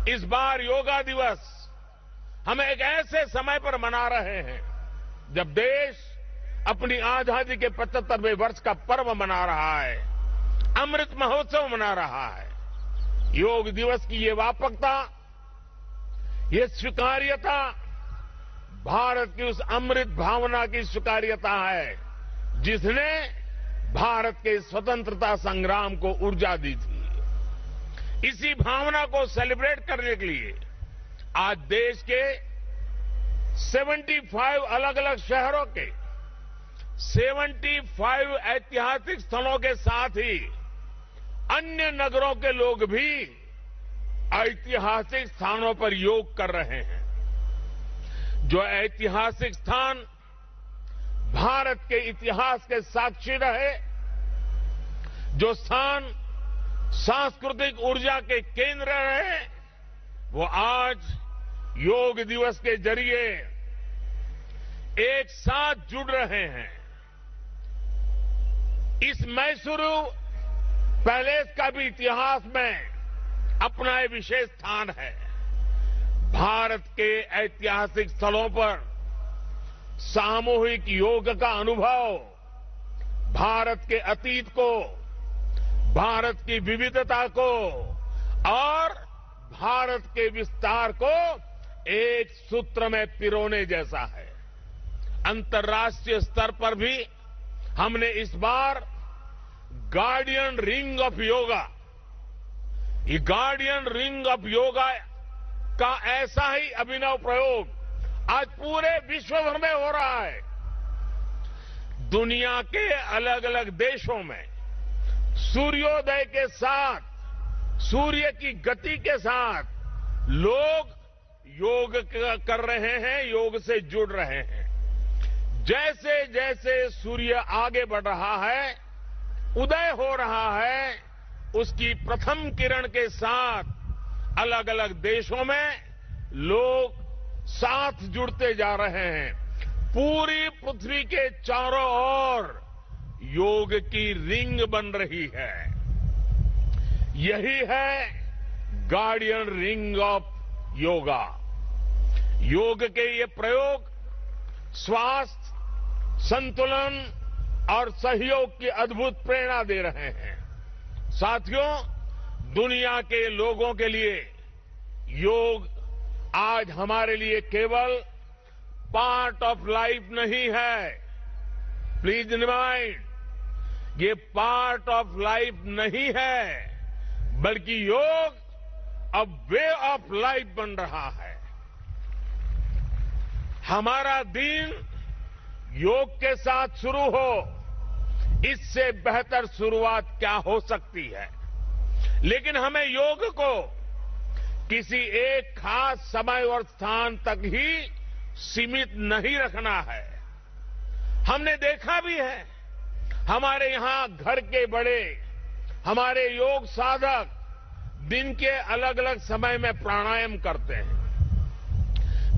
G: इस बार योगा दिवस हम एक ऐसे समय पर मना रहे हैं जब देश अपनी आजादी के 75वें वर्ष का पर्व मना रहा है, अमृत महोत्सव मना रहा है। योग दिवस की ये व्यापकता, ये स्वीकार्यता भारत की उस अमृत भावना की स्वीकार्यता है जिसने भारत के स्वतंत्रता संग्राम को ऊर्जा दी थी। इसी भावना को सेलिब्रेट करने के लिए आज देश के 75 अलग अलग शहरों के 75 ऐतिहासिक स्थलों के साथ ही अन्य नगरों के लोग भी ऐतिहासिक स्थानों पर योग कर रहे हैं। जो ऐतिहासिक स्थान भारत के इतिहास के साक्षी रहे, जो स्थान सांस्कृतिक ऊर्जा के केंद्र रहे, वो आज योग दिवस के जरिए एक साथ जुड़ रहे हैं। इस मैसूरू पैलेस का भी इतिहास में अपना एक विशेष स्थान है। भारत के ऐतिहासिक स्थलों पर सामूहिक योग का अनुभव भारत के अतीत को, भारत की विविधता को और भारत के विस्तार को एक सूत्र में पिरोने जैसा है। अंतर्राष्ट्रीय स्तर पर भी हमने इस बार गार्डियन रिंग ऑफ योगा, ये गार्डियन रिंग ऑफ योगा का ऐसा ही अभिनव प्रयोग आज पूरे विश्व भर में हो रहा है। दुनिया के अलग अलग देशों में सूर्योदय के साथ, सूर्य की गति के साथ लोग योग कर रहे हैं, योग से जुड़ रहे हैं। जैसे जैसे सूर्य आगे बढ़ रहा है, उदय हो रहा है, उसकी प्रथम किरण के साथ अलग अलग देशों में लोग साथ जुड़ते जा रहे हैं। पूरी पृथ्वी के चारों ओर योग की रिंग बन रही है। यही है गार्डियन रिंग ऑफ योगा। योग के ये प्रयोग स्वास्थ्य, संतुलन और सहयोग की अद्भुत प्रेरणा दे रहे हैं। साथियों, दुनिया के लोगों के लिए योग आज हमारे लिए केवल पार्ट ऑफ लाइफ नहीं है। प्लीज रिमाइंड, ये पार्ट ऑफ लाइफ नहीं है, बल्कि योग अब वे ऑफ लाइफ बन रहा है। हमारा दिन योग के साथ शुरू हो, इससे बेहतर शुरुआत क्या हो सकती है। लेकिन हमें योग को किसी एक खास समय और स्थान तक ही सीमित नहीं रखना है। हमने देखा भी है, हमारे यहां घर के बड़े, हमारे योग साधक दिन के अलग अलग समय में प्राणायाम करते हैं।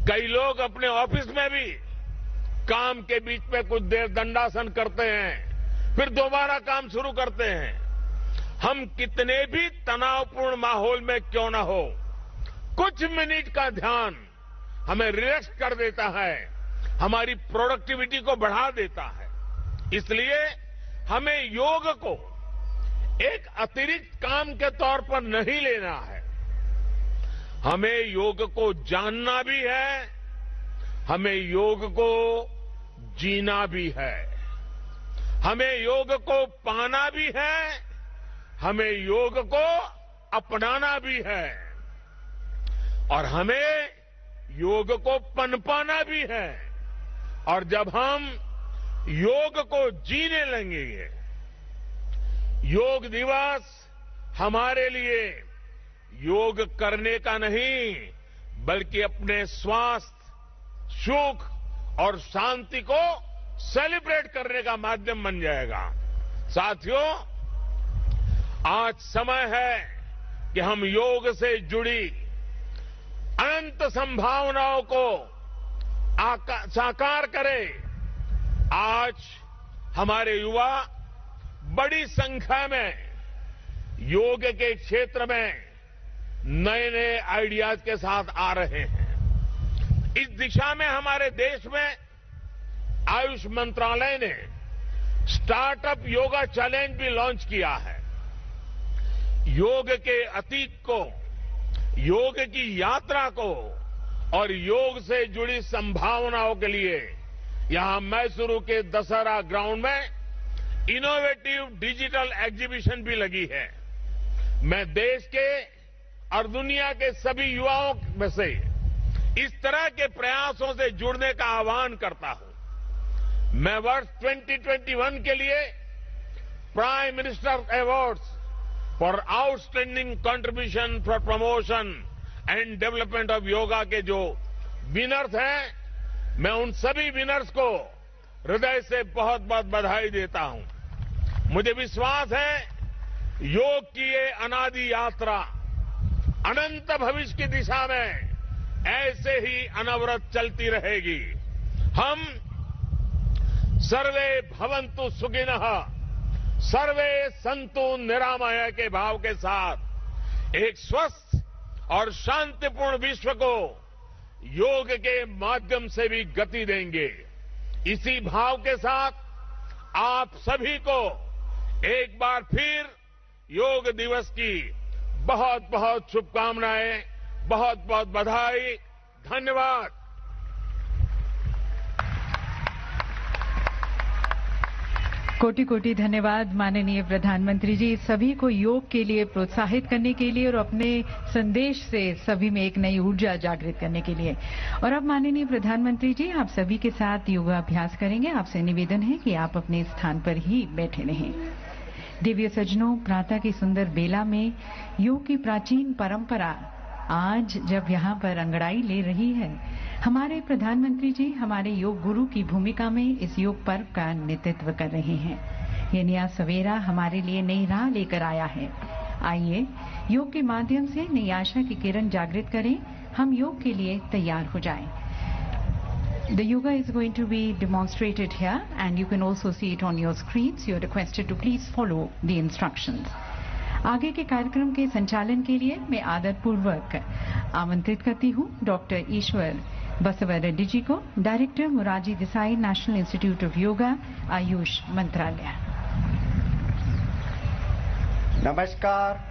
G: कई लोग अपने ऑफिस में भी काम के बीच में कुछ देर दंडासन करते हैं, फिर दोबारा काम शुरू करते हैं। हम कितने भी तनावपूर्ण माहौल में क्यों न हो, कुछ मिनट का ध्यान हमें रिलैक्स कर देता है, हमारी प्रोडक्टिविटी को बढ़ा देता है। इसलिए हमें योग को एक अतिरिक्त काम के तौर पर नहीं लेना है। हमें योग को जानना भी है, हमें योग को जीना भी है। हमें योग को पाना भी है, हमें योग को अपनाना भी है और हमें योग को पनपाना भी है। और जब हम योग को जीने लगेंगे, योग दिवस हमारे लिए योग करने का नहीं बल्कि अपने स्वास्थ्य, सुख और शांति को सेलिब्रेट करने का माध्यम बन जाएगा। साथियों, आज समय है कि हम योग से जुड़ी अनंत संभावनाओं को साकार करें। आज हमारे युवा बड़ी संख्या में योग के क्षेत्र में नए नए आइडियाज के साथ आ रहे हैं। इस दिशा में हमारे देश में आयुष मंत्रालय ने स्टार्टअप योगा चैलेंज भी लॉन्च किया है। योग के अतीत को, योग की यात्रा को और योग से जुड़ी संभावनाओं के लिए यहां मैसूरू के दशहरा ग्राउंड में इनोवेटिव डिजिटल एग्जीबिशन भी लगी है। मैं देश के और दुनिया के सभी युवाओं में से इस तरह के प्रयासों से जुड़ने का आह्वान करता हूं। मैं वर्ष 2021 के लिए prime minister awards for outstanding contribution for promotion and development of yoga के जो विनर्स हैं, मैं उन सभी विनर्स को हृदय से बहुत बहुत बधाई देता हूं। मुझे विश्वास है योग की ये अनादि यात्रा अनंत भविष्य की दिशा में ऐसे ही अनवरत चलती रहेगी। हम सर्वे भवन्तु सुखिनः, सर्वे सन्तु निरामय के भाव के साथ एक स्वस्थ और शांतिपूर्ण विश्व को योग के माध्यम से भी गति देंगे। इसी भाव के साथ आप सभी को एक बार फिर योग दिवस की बहुत बहुत शुभकामनाएं, बहुत बहुत बधाई, धन्यवाद।
D: कोटि कोटि धन्यवाद माननीय प्रधानमंत्री जी, सभी को योग के लिए प्रोत्साहित करने के लिए और अपने संदेश से सभी में एक नई ऊर्जा जागृत करने के लिए। और अब माननीय प्रधानमंत्री जी आप सभी के साथ योगाभ्यास करेंगे। आपसे निवेदन है कि आप अपने स्थान पर ही बैठे रहें। दिव्य सज्जनों, प्रातः की सुंदर बेला में योग की प्राचीन परंपरा आज जब यहाँ पर अंगड़ाई ले रही है, हमारे प्रधानमंत्री जी हमारे योग गुरु की भूमिका में इस योग पर्व का नेतृत्व कर रहे हैं। ये नया सवेरा हमारे लिए नई राह लेकर आया है। आइए योग के माध्यम से नई आशा की किरण जागृत करें। हम योग के लिए तैयार हो जाएं। The yoga is going to be demonstrated here and you can also see it on your screens. You are requested to please follow the instructions. आगे के कार्यक्रम के संचालन के लिए मैं आदरपूर्वक आमंत्रित करती हूँ डॉक्टर ईश्वर बसवर रेड्डी जी को, director Morarji Desai national institute of yoga, Ayush मंत्रालय।
H: नमस्कार,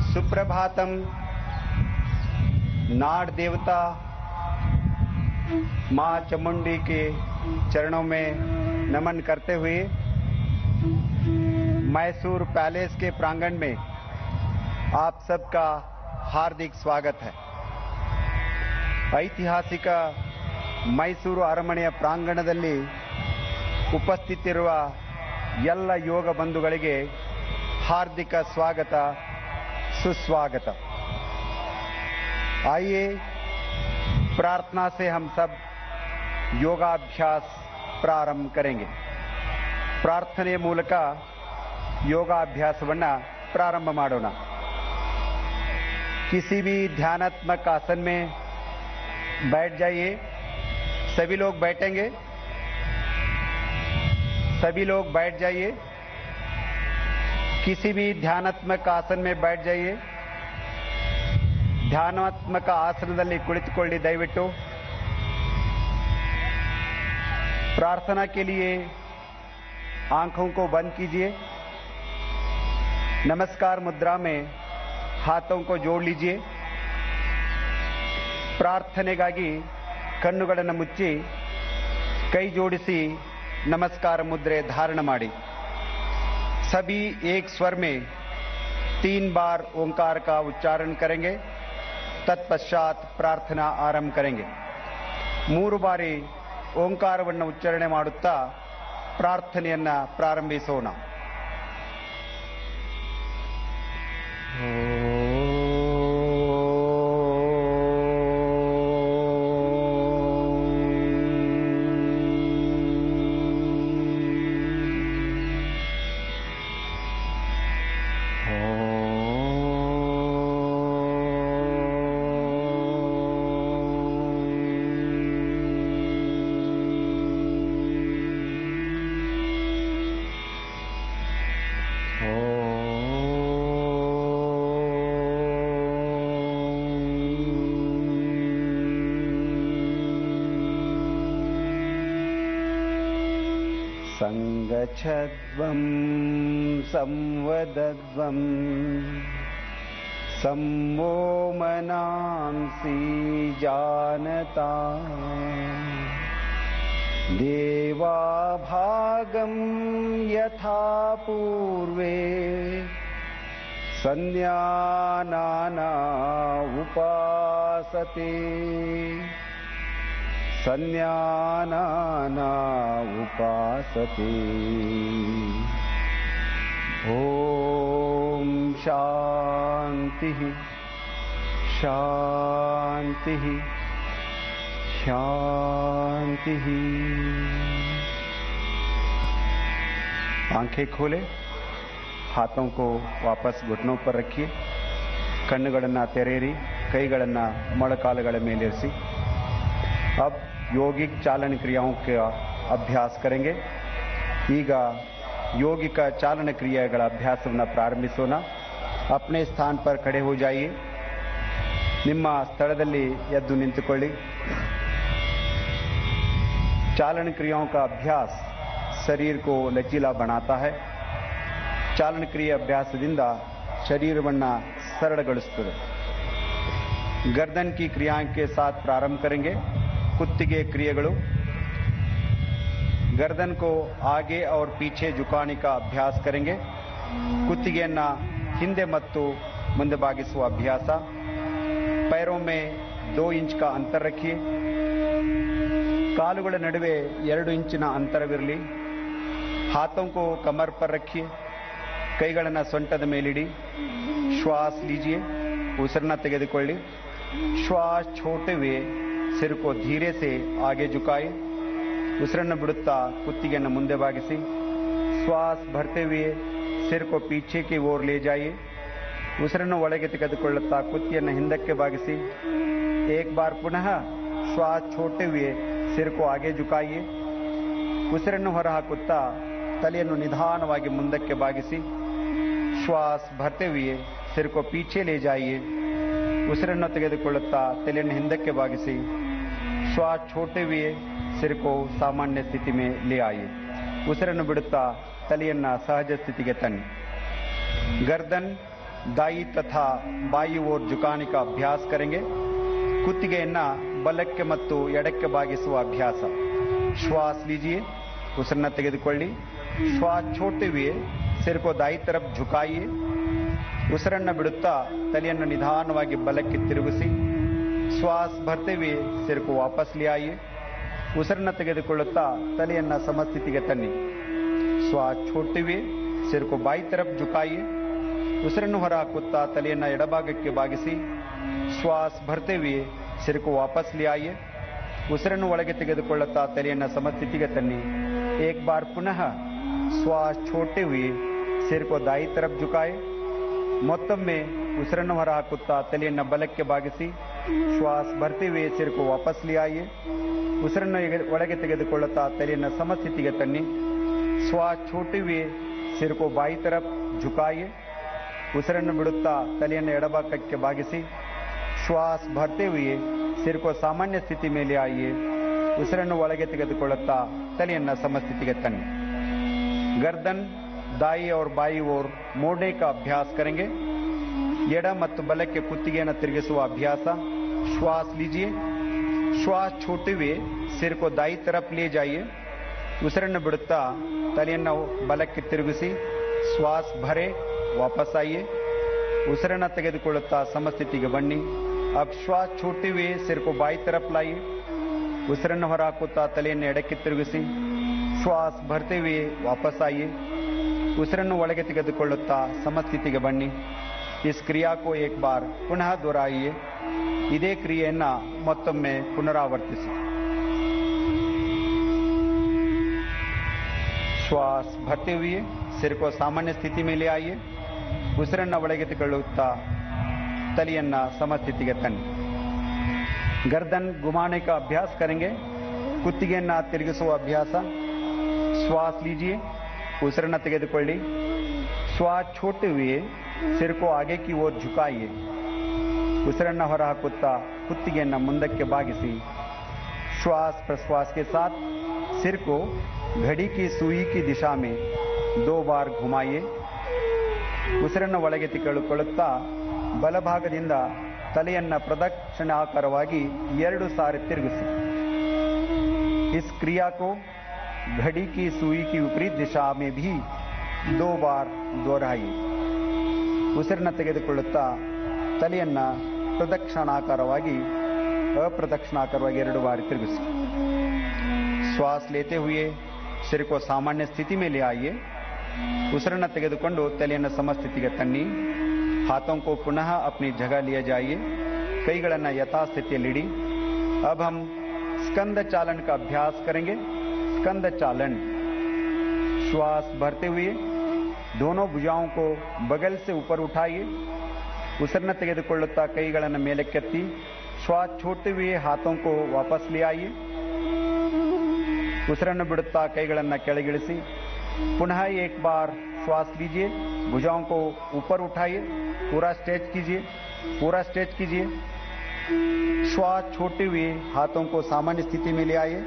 H: सुप्रभातम। नाड़ देवता मां चामुंडी के चरणों में नमन करते हुए मैसूर पैलेस के प्रांगण में आप सबका हार्दिक स्वागत है। ಐತಿಹಾಸಿಕ ಮೈಸೂರು ಅರಮನೆಯ ಪ್ರಾಂಗಣದಲ್ಲಿ ಉಪಸ್ಥಿತಿರುವ ಎಲ್ಲ ಯೋಗ ಬಂಧುಗಳಿಗೆ हार्दिक स्वागत, सुस्वागत। आइए प्रार्थना से हम सब योगाभ्यास प्रारंभ करेंगे। ಪ್ರಾರ್ಥನೆ ಮೂಲಕ ಯೋಗಾಭ್ಯಾಸವನ್ನ प्रारंभ ಮಾಡೋಣ। किसी भी ध्यानात्मक आसन में बैठ जाइए। सभी लोग बैठेंगे। सभी लोग बैठ जाइए। किसी भी ध्यानात्मक आसन में बैठ जाइए। ಧ್ಯಾನಾತ್ಮಕ ಆಸನದಲ್ಲಿ ಕುಳಿತುಕೊಳ್ಳಿ ದಯವಿಟ್ಟು। प्रार्थना के लिए आंखों को बंद कीजिए। नमस्कार मुद्रा में हाथों को जोड़ लीजिए। ಪ್ರಾರ್ಥನೆಗಾಗಿ ಕಣ್ಣುಗಳನ್ನು ಮುಚ್ಚಿ ಕೈ ಜೋಡಿಸಿ नमस्कार मुद्रे धारण माड़ी। सभी एक स्वर में 3 बार ओंकार का उच्चारण करेंगे। तत्पश्चात प्रार्थना आरंभ करेंगे। 3 ಬಾರಿ ಓಂಕಾರವನ್ನು ಉಚ್ಚಾರಣೆ ಮಾಡುತ್ತಾ ಪ್ರಾರ್ಥನೆಯನ್ನ ಪ್ರಾರಂಭಿಸೋಣ। संगच्छध्वं संवदध्वं सम्मो मनांसि जानता देवाभागं यथा पूर्वे संज्ञानाना उपासते संज्ञानाना उपासते। ओम शांति शांति शांति। आंखें खोले, हाथों को वापस घुटनों पर रखिए, ಕಣ್ಣುಗಳನ್ನು ತೆರೆಯಿರಿ, ಕೈಗಳನ್ನು ಮೊಳಕಾಲುಗಳ ಮೇಲಿರಿಸಿ। अब योगिक चालन क्रियाओं का अभ्यास करेंगे। ಈಗ ಯೋಗಿಕ ಚಾಲನ ಕ್ರಿಯೆಗಳ ಅಭ್ಯಾಸವನ್ನು ಪ್ರಾರಂಭಿಸೋಣ। अपने स्थान पर खड़े हो जाइए। ನಿಮ್ಮ ಸ್ಥಳದಲ್ಲಿ ಎದ್ದು ನಿಂತುಕೊಳ್ಳಿ। चालन क्रियाओं का अभ्यास शरीर को लचीला बनाता है। ಚಾಲನ ಕ್ರಿಯೆ ಅಭ್ಯಾಸದಿಂದ ಶರೀರವನ್ನು ಸರಳಗೊಳಿಸುತ್ತದೆ। गर्दन की क्रियाओं के साथ प्रारंभ करेंगे। कुत्तिगे क्रियेಗಳು। गर्दन को आगे और पीछे झुकाने का अभ्यास करेंगे। ಕುತ್ತಿಗೆಯನ್ನ ಹಿಂದೆ ಮತ್ತು ಮುಂದೆ ಬಾಗಿಸುವ ಅಭ್ಯಾಸ। पैरों में 2 इंच का अंतर रखिए। ಕಾಲುಗಳ ನಡುವೆ 2 ಇಂಚಿನ ಅಂತರವಿರಲಿ। हाथों को कमर पर रखिए। ಕೈಗಳನ್ನು ಸೊಂಟದ ಮೇಲಿಡಿ। श्वास लीजिए। ಉಸಿರನ್ನ ತೆಗೆದುಕೊಳ್ಳಿ। श्वास छोड़ते हुए सिर को धीरे से आगे झुकाए। ಉಸಿರನ್ನು ಬಿಡುತ್ತಾ ಕುತ್ತಿಗೆಯನ್ನು ಮುಂದೆ ಬಾಗಿಸಿ। श्वास भरते हुए सिर को पीछे की ओर ले जाइए। ಉಸಿರನ್ನು ಒಳಗೆ ತೆಗೆದುಕೊಳ್ಳುತ್ತಾ ಕುತ್ತಿಗೆಯನ್ನು ಹಿಂದಕ್ಕೆ ಬಾಗಿಸಿ। एक बार पुनः श्वास छोड़ते हुए सिर को आगे झुकाइए। ಉಸಿರನ್ನು ಹೊರಹಾಕುತ್ತಾ ತಲೆಯನ್ನು ನಿಧಾನವಾಗಿ ಮುಂದಕ್ಕೆ ಬಾಗಿಸಿ। श्वास भरते हुए सिर को पीछे ले जाइए। ಉಸಿರನ್ನು ತೆಗೆದುಕೊಳ್ಳುತ್ತಾ ತಲೆಯನ್ನು ಹಿಂದಕ್ಕೆ ಬಾಗಿಸಿ। श्वास छोड़ते हुए सिर को सामान्य स्थिति में ले आइए। ಉಸಿರನ್ನು ಬಿಡುತ್ತಾ ತಲೆಯನ್ನು ಸಹಜ ಸ್ಥಿತಿಗೆ ತನ್ನಿ। गर्दन दाई तथा बाई ओर झुकाने का अभ्यास करेंगे। ಕುತ್ತಿಗೆಯನ್ನ ಬಲಕ್ಕೆ ಮತ್ತು ಎಡಕ್ಕೆ ಬಾಗಿಸುವ ಅಭ್ಯಾಸ। श्वास लीजिए। ಉಸಿರನ್ನು ತೆಗೆದುಕೊಳ್ಳಿ। श्वास छोड़ते हुए सिर को दाई तरफ झुकाइए। ಉಸಿರನ್ನು ಬಿಡುತ್ತಾ ತಲೆಯನ್ನು ನಿಧಾನವಾಗಿ ಬಲಕ್ಕೆ ತಿರುಗಿಸಿ। श्वास भरते हुए सिर को वापस ले आइए। ಉಸಿರನ್ನು ತೆಗೆದುಕೊಳ್ಳುತ್ತಾ ತಲೆಯನ್ನು ಸಮಸ್ಥಿತಿಗೆ ತನ್ನಿ। श्वास छोड़ते हुए सिर को बाई तरफ झुकाइए। ಉಸಿರನ್ನು ಹೊರಹಾಕುತ್ತಾ ತಲೆಯನ್ನು ಎಡಭಾಗಕ್ಕೆ ಬಾಗಿಸಿ। श्वास भरते हुए सिर को वापस ले आइए। ಉಸಿರನ್ನು ಒಳಗೆ ತೆಗೆದುಕೊಳ್ಳುತ್ತಾ ತಲೆಯನ್ನು ಸಮಸ್ಥಿತಿಗೆ ತನ್ನಿ। एक बार पुनः श्वास छोड़ते हुए सिर को दाई तरफ झुकाए। ಮತ್ತೊಮ್ಮೆ ಉಸಿರನ್ನು ಹೊರಹಾಕುತ್ತಾ ತಲೆಯನ್ನು ಬಲಕ್ಕೆ ಬಾಗಿಸಿ। श्वास भरते हुए सिर को वापस ले आइए। ಉಸಿರನ್ನು ಒಳಗೆ ತೆಗೆದುಕೊಳ್ಳುತ್ತಾ ತಲೆಯನ್ನು ಸಮಸ್ಥಿತಿಗೆ ತನ್ನಿ। श्वास छोड़ते हुए सिर को बाई तरफ झुकाइए। ಉಸಿರನ್ನು ಬಿಡುತ್ತಾ ತಲೆಯನ್ನು ಎಡಭಾಗಕ್ಕೆ ಬಾಗಿಸಿ। श्वास भरते हुए सिर को सामान्य स्थिति में ले आइए। ಉಸಿರನ್ನು ಒಳಗೆ ತೆಗೆದುಕೊಳ್ಳುತ್ತಾ ತಲೆಯನ್ನು ಸಮಸ್ಥಿತಿಗೆ ತನ್ನಿ। गर्दन दाई और बाई ओर मोड़ने का अभ्यास करेंगे। ಎಡ ಮತ್ತು ಬಲಕ್ಕೆ ಕುತ್ತಿಗೆಯನ್ನು ತಿರುಗಿಸುವ ಅಭ್ಯಾಸ। श्वास लीजिए। श्वास छोड़ते हुए सिर को दाई तरफ ले जाइए। ಉಸಿರನ್ನು ಬಿಡುತ್ತಾ ತಲೆಯನ್ನು ಬಲಕ್ಕೆ ತಿರುಗಿಸಿ ಶ್ವಾಸ ಭರೆ ವಾಪಸ್ ಆइए ಉಸಿರನ್ನು ತೆಗೆದುಕೊಳ್ಳುತ್ತಾ ಸಮಸ್ಥಿತಿಗೆ ಬನ್ನಿ अब श्वास छोड़ते हुए सिर को बाई तरफ लाइए ಉಸಿರನ್ನು ಹೊರಹಾಕುತ್ತಾ ತಲೆಯನ್ನು ಎಡಕ್ಕೆ ತಿರುಗಿಸಿ ಶ್ವಾಸ ಭರ್ತೆ हुए ವಾಪಸ್ आइए ಉಸಿರನ್ನು ಒಳಗೆ ತೆಗೆದುಕೊಳ್ಳುತ್ತಾ ಸಮಸ್ಥಿತಿಗೆ ಬನ್ನಿ इस क्रिया को एक बार पुनः दोहराइए ಇದೇ ಕ್ರಿಯೆಯನ್ನು ಮತ್ತೊಮ್ಮೆ ಪುನರಾವರ್ತಿಸಿ श्वास भरते हुए सिर को सामान्य स्थिति में ले आइए ಉಸಿರನ್ನು ಒಳಗೆ ತೆಗೆದುಕೊಳ್ಳುತ್ತಾ तलियन्ना समस्थिति तन्नी गर्दन घुमाने का अभ्यास करेंगे कुत्तिಗೆಯನ್ನ ತಿರುಗಿಸುವ अभ्यास श्वास लीजिए ಉಸಿರನ್ನು ತೆಗೆದುಕೊಳ್ಳಿ श्वास छोड़ते हुए सिर को आगे की ओर झुकाइए ಉಸಿರನ್ನು ಹೊರಹಾಕುತ್ತಾ ಕುತ್ತಿಗೆಯನ್ನ ಮುಂದಕ್ಕೆ ಬಾಗಿಸಿ श्वास प्रश्वास के साथ सिर को घड़ी की सुई की दिशा में 2 बार घुमाइए ಉಸಿರನ್ನು ಒಳಗೆ ತೆಗೆದುಕೊಳ್ಳುತ್ತಾ ಬಲಭಾಗದಿಂದ ತಲೆಯನ್ನು ಪ್ರದಕ್ಷಿಣಾಕಾರವಾಗಿ 2 ಸಾರಿ ತಿರುಗಿಸಿ इस क्रिया को घड़ी की सुई की विपरीत दिशा में भी 2 बार दोहराइए ಉಸಿರನ್ನು ತೆಗೆದುಕೊಳ್ಳುತ್ತಾ ತಲೆಯನ್ನು ಪ್ರದಕ್ಷಿಣಾಕಾರವಾಗಿ अप्रदक्षिणाकारವಾಗಿ 2 बार ತಿರುಗಿಸಿ श्वास लेते हुए सिर को सामान्य स्थिति में ले आइए ಉಸಿರನ್ನು ತೆಗೆದುಕೊಂಡು ತಲೆಯನ್ನು ಸಮಸ್ಥಿತಿಗೆ ತನ್ನಿ हाथों को पुनः अपनी जगह लिए जाइए ಕೈಗಳನ್ನು ಯಥಾಸ್ಥಿತಿಯಲ್ಲಿಡಿ अब हम स्कंद चालन का अभ्यास करेंगे स्कंद चालन श्वास भरते हुए दोनों भुजाओं को बगल से ऊपर उठाइए ಉಸಿರನ್ನು ತೆಗೆದುಕೊಳ್ಳುತ್ತಾ ಕೈಗಳನ್ನು ಮೇಲಕ್ಕೆತ್ತಿ श्वास छोड़ते हुए हाथों को वापस ले आइए ಉಸಿರನ್ನು ಬಿಡುತ್ತಾ ಕೈಗಳನ್ನು ಕೆಳಗಿಳಿಸಿ पुनः एक बार श्वास लीजिए भुजाओं को ऊपर उठाइए पूरा स्ट्रेच कीजिए श्वास छोड़ते हुए हाथों को सामान्य स्थिति में ले आइए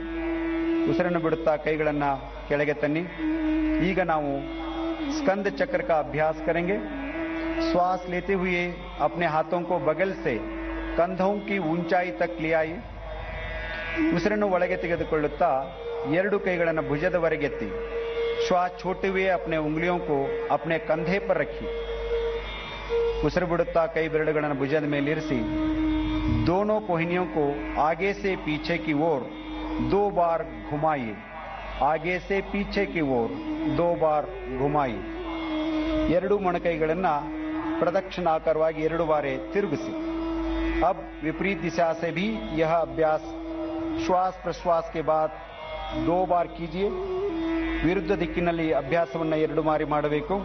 H: ಉಸಿರನ್ನು ಬಿಡುತ್ತಾ ಕೈಗಳನ್ನು ಕೆಳಗೆ ತನ್ನಿ ಈಗ ನಾವು स्कंद चक्र का अभ्यास करेंगे श्वास लेते हुए अपने हाथों को बगल से कंधों की ऊंचाई तक ले आइए ಉಸಿರನ್ನು ಒಳಗೆ ತೆಗೆದುಕೊಳ್ಳುತ್ತಾ 2 ಕೈಗಳನ್ನು ಭುಜದವರೆಗೆ ಎತ್ತಿ श्वास छोड़ते हुए अपने उंगलियों को अपने कंधे पर रखिए उसिर बिಡುತ್ತಾ कई बेरಳುಗಳನ್ನು भुजದ ಮೇಲೆ ಇರಿಸಿ दोनों कोहनियों को आगे से पीछे की ओर 2 बार घुमाइए आगे से पीछे की ओर 2 बार घुमाइए 2 ಮೊಣಕೈಗಳನ್ನು ಪ್ರದಕ್ಷಿಣಾಕಾರವಾಗಿ 2 ಬಾರಿ ತಿರುಗಿಸಿ अब विपरीत दिशा से भी यह अभ्यास श्वास प्रश्वास के बाद 2 बार कीजिए विरुद्ध दिक्किನಲ್ಲಿ ಅಭ್ಯಾಸವನ್ನು 2 ಬಾರಿ ಮಾಡಬೇಕು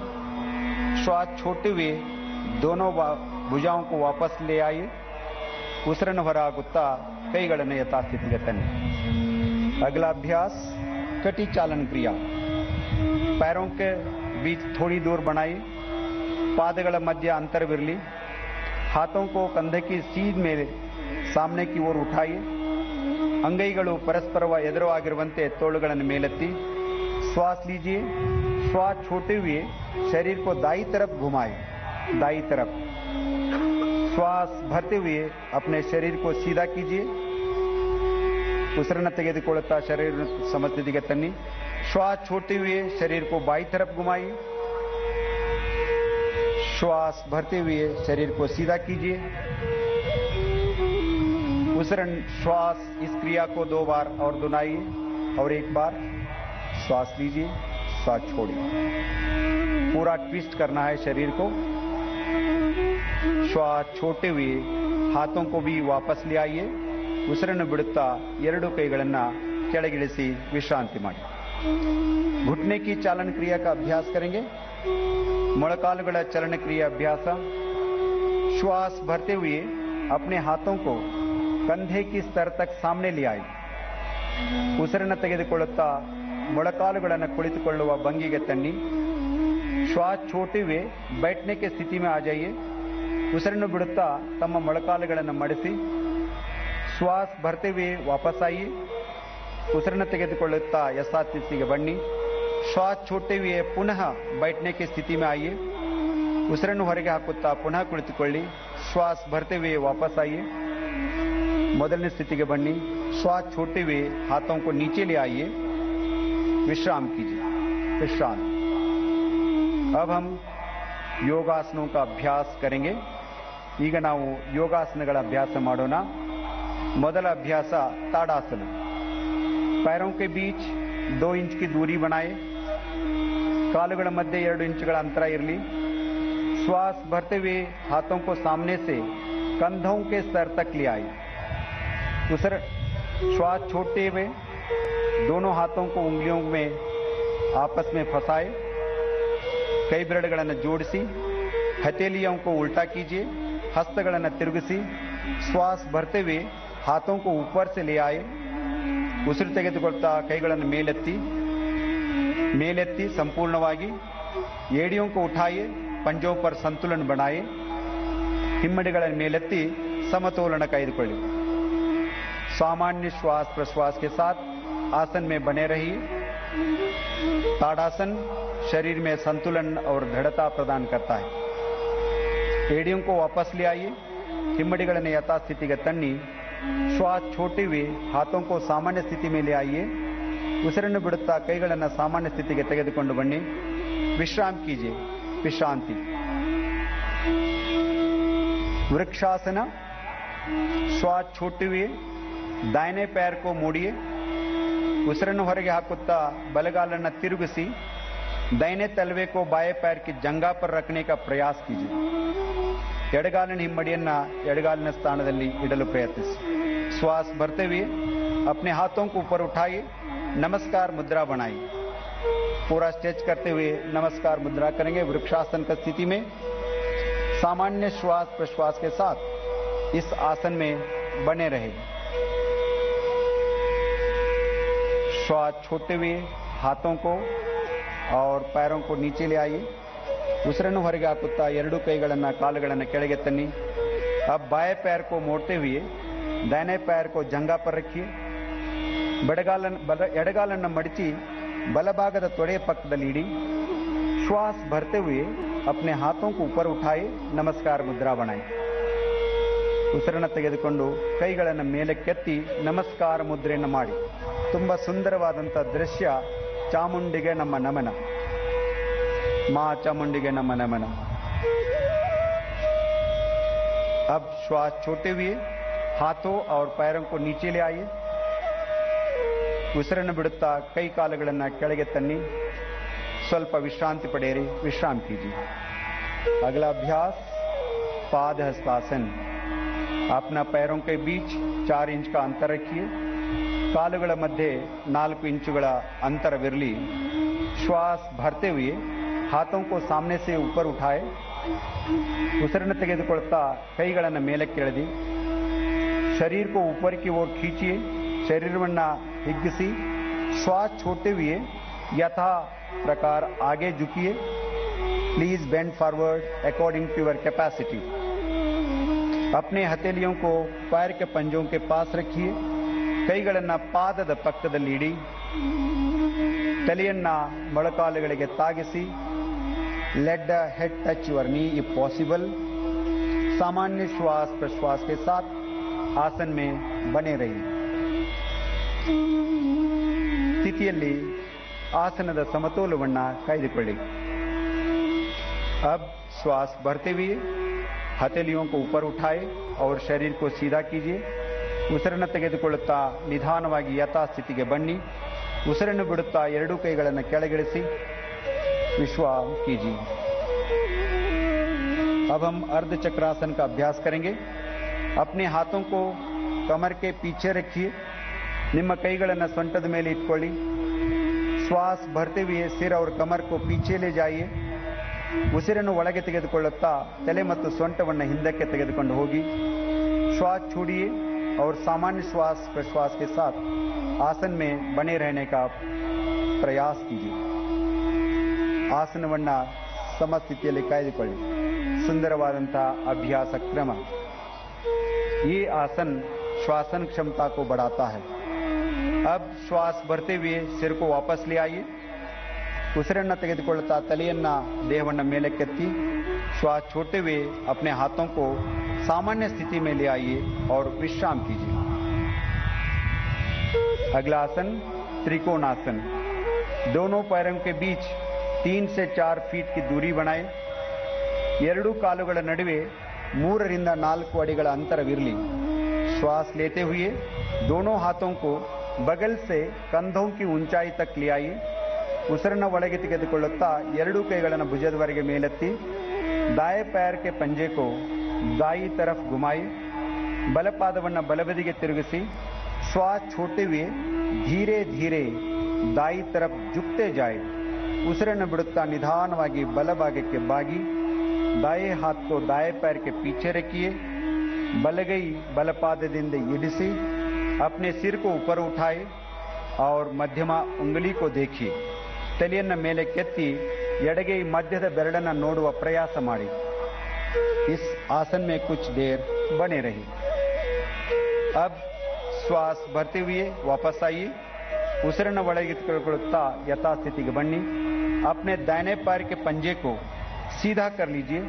H: श्वास छोड़ते हुए दोनों भुजाओं को वापस ले आइए ಉಸಿರನ್ನು ಹೊರಹಾಕುತ್ತಾ ಕೈಗಳನ್ನು ಯಥಾಸ್ಥಿತಿಗೆ ತನ್ನಿ अगला अभ्यास कटी चालन क्रिया पैरों के बीच थोड़ी दूर बनाइए पादಗಳ ಮಧ್ಯ ಅಂತರವಿರಲಿ हाथों को कंधे की सीध में सामने की ओर उठाइए ಅಂಗೈಗಳು ಪರಸ್ಪರ ಎದುರಾಗಿರುವಂತೆ ತೋಳುಗಳನ್ನು ಮೇಲೆತ್ತಿ श्वास लीजिए श्वास छोड़ते हुए शरीर को दाईं तरफ घुमाएं दाईं तरफ श्वास भरते हुए अपने शरीर को सीधा कीजिए ಉಸಿರನ್ನು ತೆಗೆದುಕೊಳ್ಳುತ್ತಾ शरीर समस्थितिಗೆ तन्नी श्वास छोड़ते हुए शरीर को बाईं तरफ घुमाइए श्वास भरते हुए शरीर को सीधा कीजिए श्वास इस क्रिया को 2 बार और दोहराइए और 1 बार श्वास लीजिए श्वास छोड़िए पूरा ट्विस्ट करना है शरीर को श्वास छोड़ते हुए हाथों को भी वापस ले आइए ಉಸಿರನ್ನು ಬಿಡುತ್ತಾ 2 ಕೈಗಳನ್ನು ಕೆಳಗಿಳಿಸಿ ವಿಶ್ರಾಂತಿ ಮಾಡಿ घुटने की चालन क्रिया का अभ्यास करेंगे ಮೊಳಕಾಲುಗಳ चलन क्रिया अभ्यास श्वास भरते हुए अपने हाथों को कंधे की स्तर तक सामने ले आइए ಉಸಿರನ್ನು ತೆಗೆದುಕೊಳ್ಳುತ್ತಾ ಮೊಳಕಾಲುಗಳನ್ನು ಕುಳಿತುಕೊಳ್ಳುವ ಭಂಗಿಗೆ ತನ್ನಿ श्वास छोड़ते हुए बैठने की स्थिति में आ जाइए ಉಸಿರನ್ನು ಬಿಡುತ್ತಾ ತಮ್ಮ ಮೊಳಕಾಲುಗಳನ್ನು ಮಡಿಸಿ श्वास भरते हुए वापस आइए ಉಸಿರನ್ನು ತೆಗೆದುಕೊಳ್ಳುತ್ತಾ ಯಥಾಸ್ಥಿತಿಗೆ ಬನ್ನಿ श्वास छोड़ते हुए पुनः बैठने की स्थिति में आइए ಉಸಿರನ್ನು ಹೊರಗೆ ಹಾಕುತ್ತಾ ಪುನಃ ಕುಳಿತುಕೊಳ್ಳಿ श्वास भरते हुए वापस आइए ಮೊದಲನೇ ಸ್ಥಿತಿಗೆ ಬನ್ನಿ श्वास छोड़ते हुए हाथों को नीचे ले आइए विश्राम कीजिए, विश्राम। अब हम ಯೋಗಾಸನों का अभ्यास करेंगे। ಈಗ ನಾವು ಯೋಗಾಸನಗಳ ಅಭ್ಯಾಸ ಮಾಡೋಣ। ಮೊದಲ ಅಭ್ಯಾಸ ताड़ासन। पैरों के बीच 2 इंच की दूरी बनाए, ಕಾಲುಗಳ ಮಧ್ಯೆ 2 ಇಂಚುಗಳ ಅಂತರ ಇರಲಿ। श्वास भरते हुए हाथों को सामने से कंधों के स्तर तक ले आए। श्वास छोड़ते हुए दोनों हाथों को उंगलियों में आपस में फंसाए, कई ಬೆರಳುಗಳನ್ನು ಜೋಡಿಸಿ, हथेलियों को उल्टा कीजिए, हस्तಗಳನ್ನು ತಿರುಗಿಸಿ, श्वास भरते हुए हाथों को ऊपर से ले आए। ಉಸಿರು ತೆಗೆದುಕೊಳ್ತಾ ಕೈಗಳನ್ನು ಮೇಲೆತ್ತಿ ಸಂಪೂರ್ಣವಾಗಿ, ಏಡಿयों को उठाइए, पंजों पर संतुलन बनाए, ಹಿಮ್ಮಡಿಗಳನ್ನು ಮೇಲೆತ್ತಿ समतोलन कायदुಕೊಳ್ಳಿ। सामान्य श्वास प्रश्वास के साथ आसन में बने रहिए। ताड़ासन शरीर में संतुलन और दृढ़ता प्रदान करता है। एड़ियों को वापस ले आइए, हिम्मडिಗಳನ್ನು यथास्थितिಗೆ ತನ್ನಿ, श्वास छोड़ते हुए हाथों को सामान्य स्थिति में ले आइए। ಉಸಿರನ್ನು ಬಿಡುತ್ತಾ ಕೈಗಳನ್ನು ಸಾಮಾನ್ಯ ಸ್ಥಿತಿಗೆ ತೆಗೆದುಕೊಂಡು ಬನ್ನಿ। विश्राम कीजिए, विश्रांति। वृक्षासन। श्वास छोड़ते हुए दाहिने पैर को मोड़िए, ಉಸಿರನ್ನು ಹೊರಗೆ ಹಾಕುತ್ತಾ ಬಲಗಾಲನ್ನು ತಿರುಗಿಸಿ, दाहिने तलवे को बाएं पैर की जंघा पर रखने का प्रयास कीजिए। ಎಡಗಾಲಿನ ಹಿಮ್ಮಡಿಯನ್ನ ಎಡಗಾಲಿನ ಸ್ಥಾನದಲ್ಲಿ ಇಡಲು ಪ್ರಯತ್ನಿಸಿ। श्वास भरते हुए अपने हाथों को ऊपर उठाइए, नमस्कार मुद्रा बनाइए। पूरा स्ट्रेच करते हुए नमस्कार मुद्रा करेंगे। वृक्षासन की स्थिति में सामान्य श्वास प्रश्वास के साथ इस आसन में बने रहे। श्वास छोड़ते हुए हाथों को और पैरों को नीचे ले आइए। ಉಸಿರನ್ನು ಹೊರಗೆ ಹಾಕುತ್ತಾ 2 ಕೈಗಳನ್ನು ಕಾಲುಗಳನ್ನು ಕೆಳಗೆ ತನ್ನಿ। अब बाएं पैर को मोड़ते हुए दाहिने पैर को जंघा पर रखिए। ಎಡಗಾಲನ್ನು ಮಡಚಿ ಬಲಭಾಗದ ತೊಡೆಯ ಪಕ್ಕದಲ್ಲಿ ಇಡಿ। श्वास भरते हुए अपने हाथों को ऊपर उठाए, नमस्कार मुद्रा बनाए। ಉಸಿರನ್ನು ತೆಗೆದುಕೊಂಡು ಕೈಗಳನ್ನು ಮೇಲಕ್ಕೆತ್ತಿ ನಮಸ್ಕಾರ ಮುದ್ರೆಯನ್ನು ಮಾಡಿ। ತುಂಬಾ ಸುಂದರವಾದಂಥ ದೃಶ್ಯ। ಚಾಮುಂಡಿಗೆ ನಮ್ಮ ನಮನ, मां चामुंडी नम नमन। अब श्वास छोड़ते हुए हाथों और पैरों को नीचे ले आइए। ಉಸಿರನ್ನು ಬಿಡುತ್ತಾ ಕೈ ಕಾಲುಗಳನ್ನು ಕೆಳಗೆ ತನ್ನಿ, ಸ್ವಲ್ಪ ವಿಶ್ರಾಂತಿ ಪಡೆಯಿರಿ, विश्राम कीजिए। अगला अभ्यास पाद हस्तासन। अपना पैरों के बीच 4 इंच का अंतर रखिए, ಕಾಲುಗಳ ಮಧ್ಯೆ 4 ಇಂಚುಗಳ ಅಂತರವಿರಲಿ। श्वास भरते हुए हाथों को सामने से ऊपर उठाए, ಉಸಿರನ್ನು ತೆಗೆದುಕೊಳ್ತಾ ಕೈಗಳನ್ನು ಮೇಲಕ್ಕೆ ಎಳೆದಿ, शरीर को ऊपर की ओर खींचिए, शरीरವನ್ನು ಹಿಗ್ಗಿಸಿ। श्वास छोड़ते हुए यथा प्रकार आगे झुकिए। Please bend forward according to your capacity. अपने हथेलियों को पैर के पंजों के पास रखिए, ಕೈಗಳನ್ನು ಪಾದದ ಪಕ್ಕದಲ್ಲಿ ಇಡಿ, ತಲೆಯನ್ನ ಮೊಳಕಾಲುಗಳಿಗೆ ತಾಗಿಸಿ। Let the head touch your knee if possible. सामान्य श्वास प्रश्वास के साथ आसन में बने रहिए। ಸ್ಥಿತಿಯಲ್ಲಿ ಆಸನದ ಸಮತೋಲನವನ್ನು ಕಾಯ್ದುಕೊಳ್ಳಿ। अब श्वास भरते हुए हथेलियों को ऊपर उठाए और शरीर को सीधा कीजिए। ಉಸಿರನ್ನು ತೆಗೆದುಕೊಳ್ಳುತ್ತಾ ನಿಧಾನವಾಗಿ ಯಥಾಸ್ಥಿತಿಗೆ ಬನ್ನಿ। ಉಸಿರನ್ನು ಬಿಡುತ್ತಾ 2 ಕೈಗಳನ್ನು ಕೆಳಗಿಳಿಸಿ। विश्राम कीजिए। अब हम अर्ध चक्रासन का अभ्यास करेंगे। अपने हाथों को कमर के पीछे रखिए, ನಿಮ್ಮ ಕೈಗಳನ್ನು ಸೊಂಟದ ಮೇಲೆ ಇಟ್ಕೊಳ್ಳಿ। श्वास भरते हुए सिर और कमर को पीछे ले जाइए। ಉಸಿರನ್ನು ಒಳಗೆ ತೆಗೆದುಕೊಳ್ಳುತ್ತಾ ತಲೆ ಮತ್ತು ಸೊಂಟವನ್ನು ಹಿಂದಕ್ಕೆ ತೆಗೆದುಕೊಂಡು ಹೋಗಿ। श्वास छोड़िए और सामान्य श्वास प्रश्वास के साथ आसन में बने रहने का प्रयास कीजिए। ಆಸನವನ್ನು ಸಮಸ್ಥಿತಿಯಲ್ಲಿ ಕಾಯ್ದುಕೊಳ್ಳಿ। सुंदरवादंತಹ अभ्यास क्रम। ये आसन श्वासन क्षमता को बढ़ाता है। अब श्वास भरते हुए सिर को वापस ले आइए। ಉಸಿರನ್ನು ತೆಗೆದುಕೊಳ್ಳುತ್ತಾ ತಲೆಯನ್ನ ದೇಹವನ್ನು ಮೇಲಕ್ಕೆತ್ತಿ। श्वास छोड़ते हुए अपने हाथों को सामान्य स्थिति में ले आइए और विश्राम कीजिए। अगला आसन त्रिकोणासन। दोनों पैरों के बीच 3 से 4 फीट की दूरी बनाए ಎರಡೂ ಕಾಲುಗಳ ನಡುವೆ 3 ರಿಂದ 4 ಅಡಿಗಳ ಅಂತರವಿರಲಿ श्वास लेते हुए दोनों हाथों को बगल से कंधों की ऊंचाई तक ले आइए ಉಸಿರನ್ನ ಒಳಗೆ ತೆಗೆದುಕೊಳ್ಳುತ್ತಾ ಎರಡೂ ಕೈಗಳನ್ನು ಭುಜದವರೆಗೆ ಮೇಲೆತ್ತಿ दाएं पैर के पंजे को दाई तरफ घुमाए ಬಲಪಾದವನ್ನು ಬಲಬದಿಗೆ ತಿರುಗಿಸಿ श्वास छोड़ते हुए धीरे धीरे दाई तरफ झुकते जाए ಉಸಿರನ್ನು ಬಿಡುತ್ತಾ ನಿಧಾನವಾಗಿ ಬಲಭಾಗಕ್ಕೆ ಬಾಗಿ दाएं हाथ को दाएं पैर के पीछे रखिए बलगई बलपादದಿಂದ इडिसी अपने सिर को ऊपर उठाए और मध्यमा उंगली को देखिए तलियನ್ನ ಮೇಲೆ ಕೆತ್ತಿ ಎಡಗೈ ಮಧ್ಯದ ಬೆರಳನ್ನ ನೋಡುವ ಪ್ರಯಾಸ ಮಾಡಿ इस आसन में कुछ देर बने रहिए अब श्वास भरते हुए वापस आइए ಉಸಿರನ್ನ ಒಳಗೆ ತೆಗೆದುಕೊಳ್ಳುತ್ತಾ ಯಥಾಸ್ಥಿತಿಗೆ ಬನ್ನಿ अपने दाहिने पैर के पंजे को सीधा कर लीजिए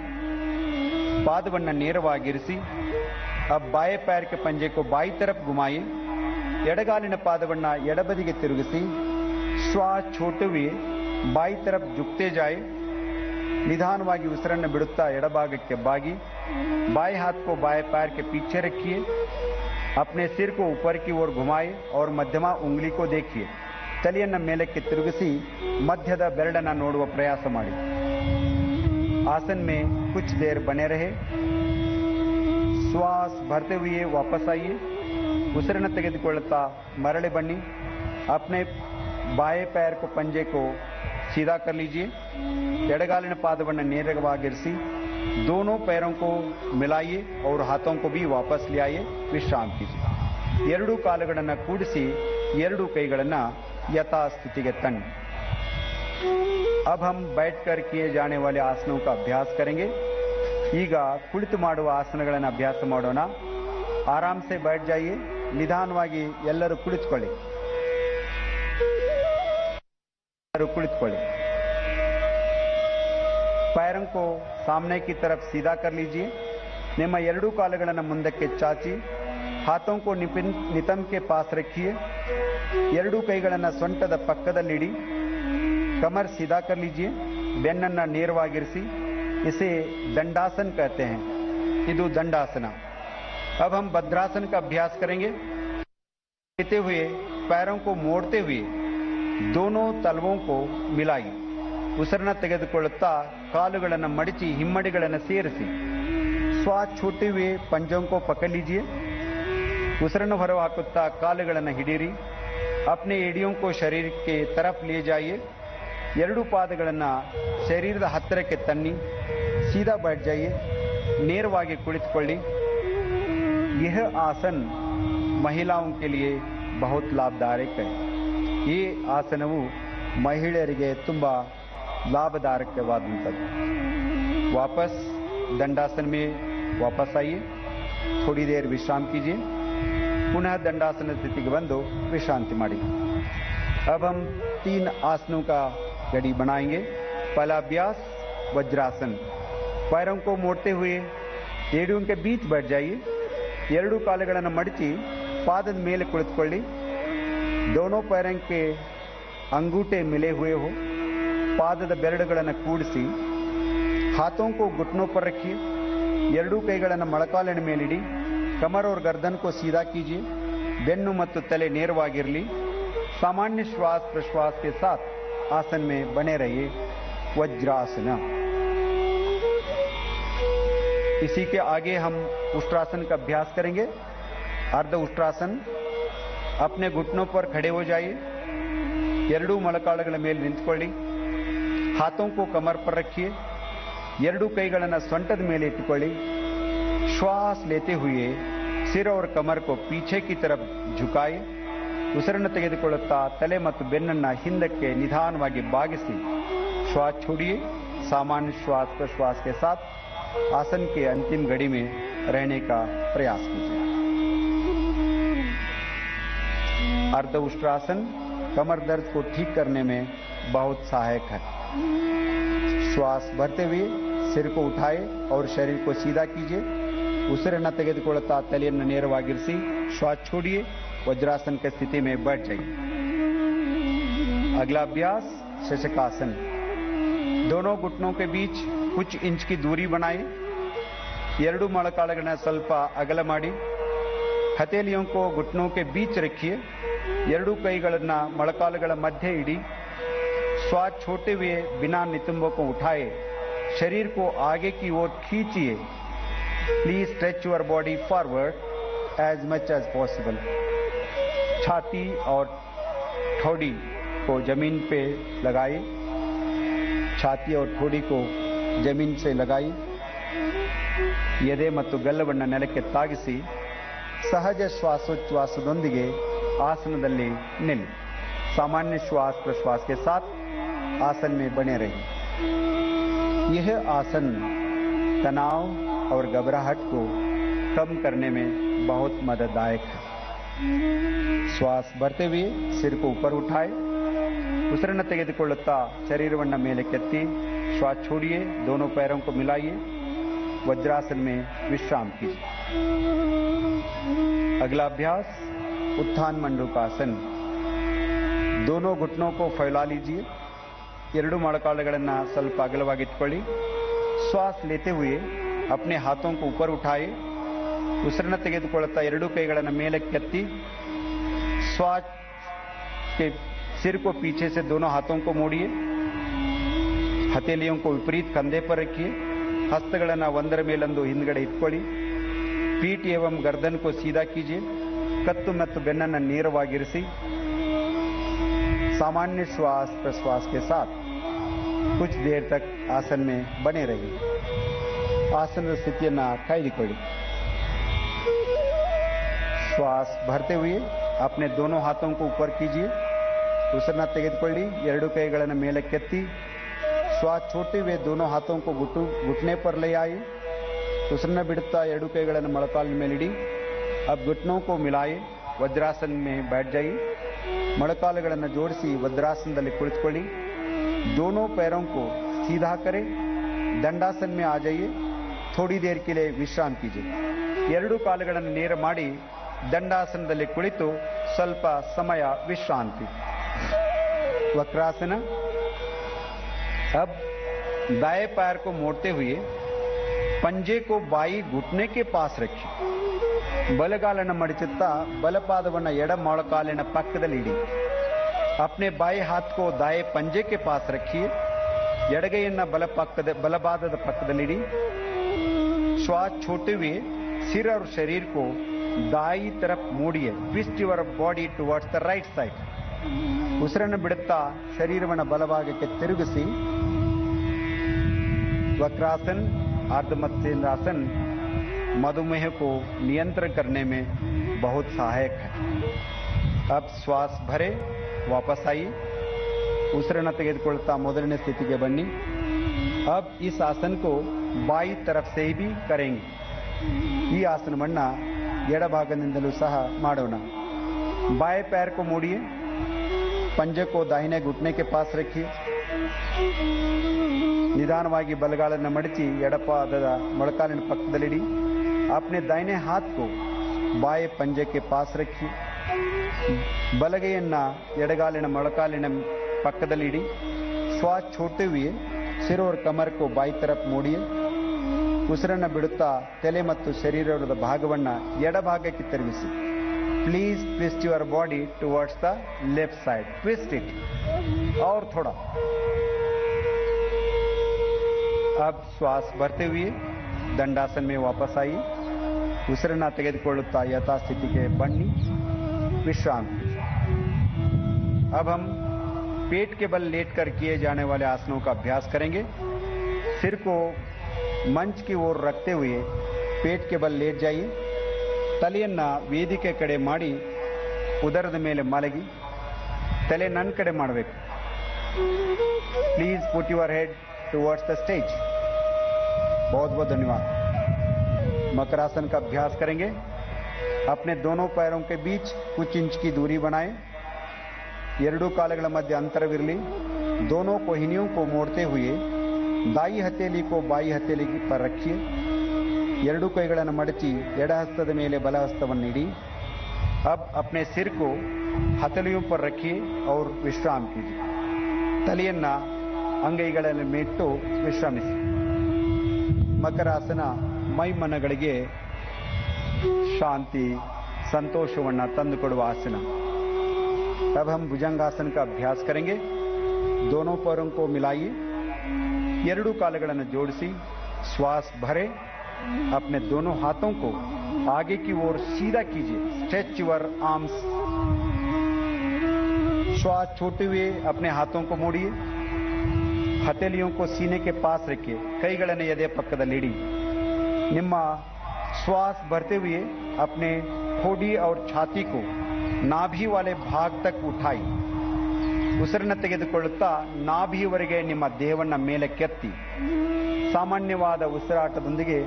H: पादवನ್ನ ನೇರವಾಗಿರಿಸಿ अब बाएं पैर के पंजे को बाई तरफ घुमाइए ಎಡಗಾಲಿನ ಪಾದವನ್ನ ಎಡಬದಿಗೆ ತಿರುಗಿಸಿ श्वास छोड़ते हुए बाई तरफ झुकते जाए निधानವಾಗಿ ಉಸಿರನ್ನು ಬಿಡುತ್ತಾ ಎಡಭಾಗಕ್ಕೆ ಬಾಗಿ बाएं हाथ को बाएं पैर के पीछे रखिए अपने सिर को ऊपर की ओर घुमाए और मध्यमा उंगली को देखिए ತಲೆಯನ್ನು ಮೇಲಕ್ಕೆ ತಿರುಗಿಸಿ ಮಧ್ಯದ ಬೆರಳನ್ನು ನೋಡುವ ಪ್ರಯಾಸ ಮಾಡಿ आसन में कुछ देर बने रहे श्वास भरते हुए वापस आइए ಉಸಿರನ್ನು ತೆಗೆದುಕೊಳ್ಳುತ್ತಾ ಮರಳಿ ಬನ್ನಿ अपने बाएं पैर को पंजे को सीधा कर लीजिए ಎಡಗಾಲಿನ ಪಾದವನ್ನು ನೇರವಾಗಿರಿಸಿ दोनों पैरों को मिलाइए और हाथों को भी वापस ले आइए विश्राम कीजिए ಎರಡೂ ಕಾಲುಗಳನ್ನು ಕೂಡಿಸಿ ಎರಡೂ ಕೈಗಳನ್ನು ಯಥಾಸ್ಥಿತಿಗೆ ತನ್ನಿ अब हम बैठकर किए जाने वाले आसनों का अभ्यास करेंगे ಈಗ ಕುಳಿತು ಮಾಡುವ ಆಸನಗಳನ್ನು ಅಭ್ಯಾಸ ಮಾಡೋಣ आराम से बैठ जाइए ನಿಧಾನವಾಗಿ ಎಲ್ಲರೂ ಕುಳಿತುಕೊಳ್ಳಿ पैरों को सामने की तरफ सीधा कर लीजिए ನಿಮ್ಮ ಎರಡೂ ಕಾಲುಗಳನ್ನು ಮುಂದಕ್ಕೆ ಚಾಚಿ हाथों को नितंब के पास रखिए ಎರಡೂ ಕೈಗಳನ್ನು ಸೊಂಟದ ಪಕ್ಕದಲ್ಲಿಡಿ कमर सीधा कर लीजिए ಬೆನ್ನನ್ನ ನೇರವಾಗಿರಿಸಿ इसे दंडासन कहते हैं ಇದು दंडासना अब हम भद्रासन का अभ्यास करेंगे लेते हुए पैरों को मोड़ते हुए दोनों तलवों को मिलाइए ಉಸಿರನ್ನ ತೆಗೆದುಕೊಳ್ಳುತ್ತಾ ಕಾಲುಗಳನ್ನು ಮಡಚಿ ಹಿಮ್ಮಡಿಗಳನ್ನು ಸೇರಿಸಿ श्वास छोड़ते हुए पंजों को पकड़ लीजिए ಉಸಿರನ್ನು ಹೊರ ಹಾಕುತ್ತಾ ಕಾಲುಗಳನ್ನು ಹಿಡಿಯಿರಿ अपने एड़ियों को शरीर के तरफ ले जाइए ಎರಡೂ ಪಾದಗಳನ್ನು ಶರೀರದ ಹತ್ತಿರಕ್ಕೆ ತನ್ನಿ सीधा बैठ जाइए ನೇರವಾಗಿ ಕುಳಿತುಕೊಳ್ಳಿ यह आसन महिलाओं के लिए बहुत लाभदायक है ಈ ಆಸನವು ಮಹಿಳೆಯರಿಗೆ ತುಂಬಾ लाभदायकವಾದಂಥದ್ದು वापस दंडासन में वापस आइए थोड़ी देर विश्राम कीजिए पुनः दंडासन स्थिति के बंदो विश्रांति माड़ी अब हम 3 आसनों का घड़ी बनाएंगे पहला अभ्यास वज्रासन पैरों को मोड़ते हुए एड़ियों के बीच बैठ जाइए ಎರಡೂ ಕಾಲುಗಳನ್ನು ಮಡಚಿ ಪಾದದ ಮೇಲೆ ಕುಳಿತುಕೊಳ್ಳಿ दोनों पैरों के अंगूठे मिले हुए हो पादದ ಬೆರಳುಗಳನ್ನು ಕೂಡಿಸಿ हाथों को घुटनों पर रखिए ಎರಡೂ ಕೈಗಳನ್ನು ಮೊಳಕಾಲಿನ ಮೇಲಿಡಿ कमर और गर्दन को सीधा कीजिए ಬೆನ್ನು ಮತ್ತು ತಲೆ ನೇರವಾಗಿರಲಿ सामान्य श्वास प्रश्वास के साथ आसन में बने रहिए वज्रासन इसी के आगे हम उष्ट्रासन का अभ्यास करेंगे अर्ध उष्ट्रासन अपने घुटनों पर खड़े हो जाइए ಎರಡೂ ಮೊಳಕಾಲುಗಳ ಮೇಲೆ ನಿಂತುಕೊಳ್ಳಿ हाथों को कमर पर रखिए ಎರಡೂ ಕೈಗಳನ್ನು ಸೊಂಟದ ಮೇಲೆ ಇಟ್ಟುಕೊಳ್ಳಿ श्वास लेते हुए सिर और कमर को पीछे की तरफ झुकाए ಉಸಿರನ್ನು ತೆಗೆದುಕೊಳ್ಳುತ್ತಾ ತಲೆ ಮತ್ತು ಬೆನ್ನನ್ನು ಹಿಂದಕ್ಕೆ ನಿಧಾನವಾಗಿ ಬಾಗಿಸಿ श्वास छोड़िए सामान्य श्वास प्रश्वास के साथ आसन के अंतिम घड़ी में रहने का प्रयास कीजिए अर्ध उष्ट्रासन कमर दर्द को ठीक करने में बहुत सहायक है श्वास भरते हुए सिर को उठाए और शरीर को सीधा कीजिए ಉಸಿರನ್ನು ತೆಗೆದುಕೊಳ್ಳುತ್ತಾ ತಲೆಯನ್ನು ನೇರವಾಗಿರಿಸಿ श्वास छोड़िए वज्रासन की स्थिति में बैठ जाइए अगला अभ्यास शशकासन। दोनों घुटनों के बीच कुछ इंच की दूरी बनाए। ಎರಡು ಮೊಳಕಾಲುಗಳನ್ನ ಸ್ವಲ್ಪ ಅಗಲ ಮಾಡಿ ಹಥೇಲಿयों को घुटनों के बीच रखिए। ಎರಡು ಕೈಗಳನ್ನ ಮೊಳಕಾಲುಗಳ ಮಧ್ಯೆ ಇಡಿ। श्वास छोड़ते हुए बिना नितंबों को उठाए शरीर को आगे की ओर खींचिए। Please stretch your body forward as much as possible. छाती और ठोड़ी को जमीन पे लगाइए। छाती और ठोड़ी को जमीन से लगाई। ಎದೆ ಮತ್ತು ಗಲ್ಲವನ್ನು ನೆಲಕ್ಕೆ ತಾಗಿಸಿ ಸಹಜ ಶ್ವಾಸೋಚ್ಛ್ವಾಸದೊಂದಿಗೆ आसनದಲ್ಲಿ निल्ली। सामान्य श्वास प्रश्वास के साथ आसन में बने रहिए। यह आसन तनाव और घबराहट को कम करने में बहुत मदददायक है। श्वास भरते हुए सिर को ऊपर उठाए। ಉಸಿರನ್ನು ತೆಗೆದುಕೊಳ್ಳುತ್ತಾ ಶರೀರವನ್ನು ಮೇಲೆ ಕೆತ್ತಿ श्वास छोड़िए। दोनों पैरों को मिलाइए। वज्रासन में विश्राम कीजिए। अगला अभ्यास उत्थान मंडूकासन। दोनों घुटनों को फैला लीजिए। ಎರಡು ಮೊಳಕಾಲುಗಳನ್ನ ಸ್ವಲ್ಪ ಅಗಲವಾಗಿಟ್ಕೊಳ್ಳಿ। श्वास लेते हुए अपने हाथों को ऊपर उठाए। ಉಸಿರನ್ನು ತೆಗೆದುಕೊಳ್ಳುತ್ತಾ ಎರಡು ಕೈಗಳನ್ನು ಮೇಲೆ ಕೆತ್ತಿ श्वास के सिर को पीछे से दोनों हाथों को मोड़िए। हथेलियों को विपरीत कंधे पर रखिए। हस्तಗಳನ್ನು ಒಂದರ ಮೇಲೊಂದು ಹಿಂದ್ಗಡೆ ಇಟ್ಕೊಳ್ಳಿ। पीठ एवं गर्दन को सीधा कीजिए। कत्तु ಮತ್ತು ಬೆನ್ನನ್ನು ನೇರವಾಗಿರಿಸಿ। सामान्य श्वास प्रश्वास के साथ कुछ देर तक आसन में बने रहिए। आसन स्थितिಯನ್ನು ಕಾಯ್ದುಕೊಳ್ಳಿ। श्वास भरते हुए अपने दोनों हाथों को ऊपर कीजिए। ಉಸಿರನ್ನು ತೆಗೆದುಕೊಳ್ಳಿ। ಎರಡು ಕೈಗಳನ್ನು ಮೇಲಕ್ಕೆತ್ತಿ श्वास छोड़ते हुए दोनों हाथों को घुटने पर ले आए। ಉಸಿರನ್ನು ಬಿಡುತ್ತಾ ಎರಡು ಕೈಗಳನ್ನು ಮೊಳಕಾಲಿನ ಮೇಲಿಡಿ। अब घुटनों को मिलाए। वज्रासन में बैठ जाइए। ಮೊಳಕಾಲುಗಳನ್ನು ಜೋಡಿಸಿ वज्रासनದಲ್ಲಿ ಕುಳಿತುಕೊಳ್ಳಿ। दोनों पैरों को सीधा करें। दंडासन में आ जाइए। थोड़ी देर के लिए विश्राम कीजिए। ಎರಡು ಕಾಲುಗಳನ್ನು ನೇರ ಮಾಡಿ ದಂಡಾಸನದಲ್ಲಿ ಕುಳಿತು ಸ್ವಲ್ಪ ಸಮಯ ವಿಶ್ರಾಂತಿ। वक्रासन। अब दाएं पैर को मोड़ते हुए पंजे को बाई घुटने के पास रखिए। ಬಲಗಾಲನ್ನು ಮಡಚುತ್ತಾ ಬಲಪಾದವನ್ನು ಎಡ ಮೊಳಕಾಲಿನ ಪಕ್ಕದಲ್ಲಿ ಇಡಿ। अपने बाएं हाथ को दाएं पंजे के पास रखिए। ಎಡಗೈಯನ್ನು ಬಲಪಾದದ ಪಕ್ಕದಲ್ಲಿಡಿ। श्वास छोड़ते हुए सिर और शरीर को दाई तरफ मोड़िए। Twist your body towards the right side. ಉಸಿರನ್ನು ಬಿಡುತ್ತಾ ಶರೀರವನ್ನು ಬಲಭಾಗಕ್ಕೆ ತಿರುಗಿಸಿ। वक्रासन अर्धमत्स्येंद्रासन मधुमेह को नियंत्रण करने में बहुत सहायक है। अब श्वास भरे वापस आइए। ಉಸಿರನ್ನು ತೆಗೆದುಕೊಳ್ಳುತ್ತಾ ಮೊದಲನೇ ಸ್ಥಿತಿಗೆ ಬನ್ನಿ। अब इस आसन को बाई तरफ से भी करेंगे। ಈ ಆಸನವನ್ನು ಎಡಭಾಗದಿಂದಲೂ ಸಹ ಮಾಡೋಣ। बाएं पैर को मोड़िए। पंजे को दाहिने घुटने के पास रखिए। निदानವಾಗಿ ಬಲಗಾಲನ್ನು ಮಡಚಿ ಎಡಪಾದದ ಮೊಳಕಾಲಿನ ಪಕ್ಕದಲ್ಲಿಡಿ। अपने दाहिने हाथ को बाएं पंजे के पास रखिए। ಬಲಗೈಯನ್ನು ಎಡಗಾಲಿನ ಮೊಳಕಾಲಿನ ಪಕ್ಕದಲ್ಲಿಡಿ। श्वास छोड़ते हुए सिर और कमर को बाई तरफ मोड़िए। ಉಸಿರನ್ನು ಬಿಡುತ್ತಾ ತಲೆ ಮತ್ತು ಶರೀರದ ಭಾಗವನ್ನು ಎಡಭಾಗಕ್ಕೆ ತಿರುಗಿಸಿ। Please twist your body towards the left side. Twist it और थोड़ा। अब श्वास भरते हुए दंडासन में वापस आइए। ಉಸಿರನ್ನು ತೆಗೆದುಕೊಳ್ಳುತ್ತಾ ಯಥಾಸ್ಥಿತಿಗೆ ಬನ್ನಿ। विश्राम। अब हम पेट के बल लेटकर किए जाने वाले आसनों का अभ्यास करेंगे। सिर को मंच की ओर रखते हुए पेट के बल लेट जाइए। ತಲೆಯನ್ನು ವೇದಿಕೆ ಕಡೆ ಮಾಡಿ ಉದರದ ಮೇಲೆ ಮಲಗಿ ತಲೆ ನನ್ನ ಕಡೆ ಮಾಡಬೇಕು। Please put your head towards the stage. बहुत बहुत धन्यवाद। मकरासन का अभ्यास करेंगे। अपने दोनों पैरों के बीच कुछ इंच की दूरी बनाएं। ಎರಡು ಕಾಲುಗಳ ಮಧ್ಯೆ ಅಂತರವಿರಲಿ। दोनों कोहिनियों को मोड़ते हुए दाई हथेली को बाई हथेली पर रखिए। ಎರಡು ಕೈಗಳನ್ನು ಮಡಚಿ ಎಡ ಹಸ್ತದ ಮೇಲೆ ಬಲ ಹಸ್ತವನ್ನು ಇಡಿ। अब अपने सिर को हथेलियों पर रखिए और विश्राम कीजिए। ತಲೆಯನ್ನ ಅಂಗೈಗಳ ಮೇಟ್ಟು ವಿಶ್ರಮಿಸಿ. ಮಕರಾಸನ ಮೈ ಮನಗಳಿಗೆ ಶಾಂತಿ ಸಂತೋಷವನ್ನ ತಂದುಕೊಡುವ ಆಸನ. अब हम भुजंगासन का अभ्यास करेंगे. दोनों पैरों को मिलाइए, ಎರಡೂ ಕಾಲುಗಳನ್ನು ಜೋಡಿಸಿ श्वास भरे. अपने दोनों हाथों को आगे की ओर सीधा कीजिए. Stretch your arms. श्वास छोड़ते हुए अपने हाथों को मोड़िए. हथेलियों को सीने के पास रखिए. ಕೈಗಳನ್ನು ಎದೆ ಪಕ್ಕದಲ್ಲಿ ಇಡಿ. ನಿಮ್ಮ श्वास भरते हुए अपने ठोड़ी और छाती को नाभि वाले भाग तक उठाई. ಉಸಿರನ್ನು ತೆಗೆದುಕೊಳ್ಳುತ್ತಾ ನಾಭಿಯವರೆಗೆ ನಿಮ್ಮ ದೇಹವನ್ನು ಮೇಲಕ್ಕೆತ್ತಿ ಸಾಮಾನ್ಯವಾದ ಉಸಿರಾಟದೊಂದಿಗೆ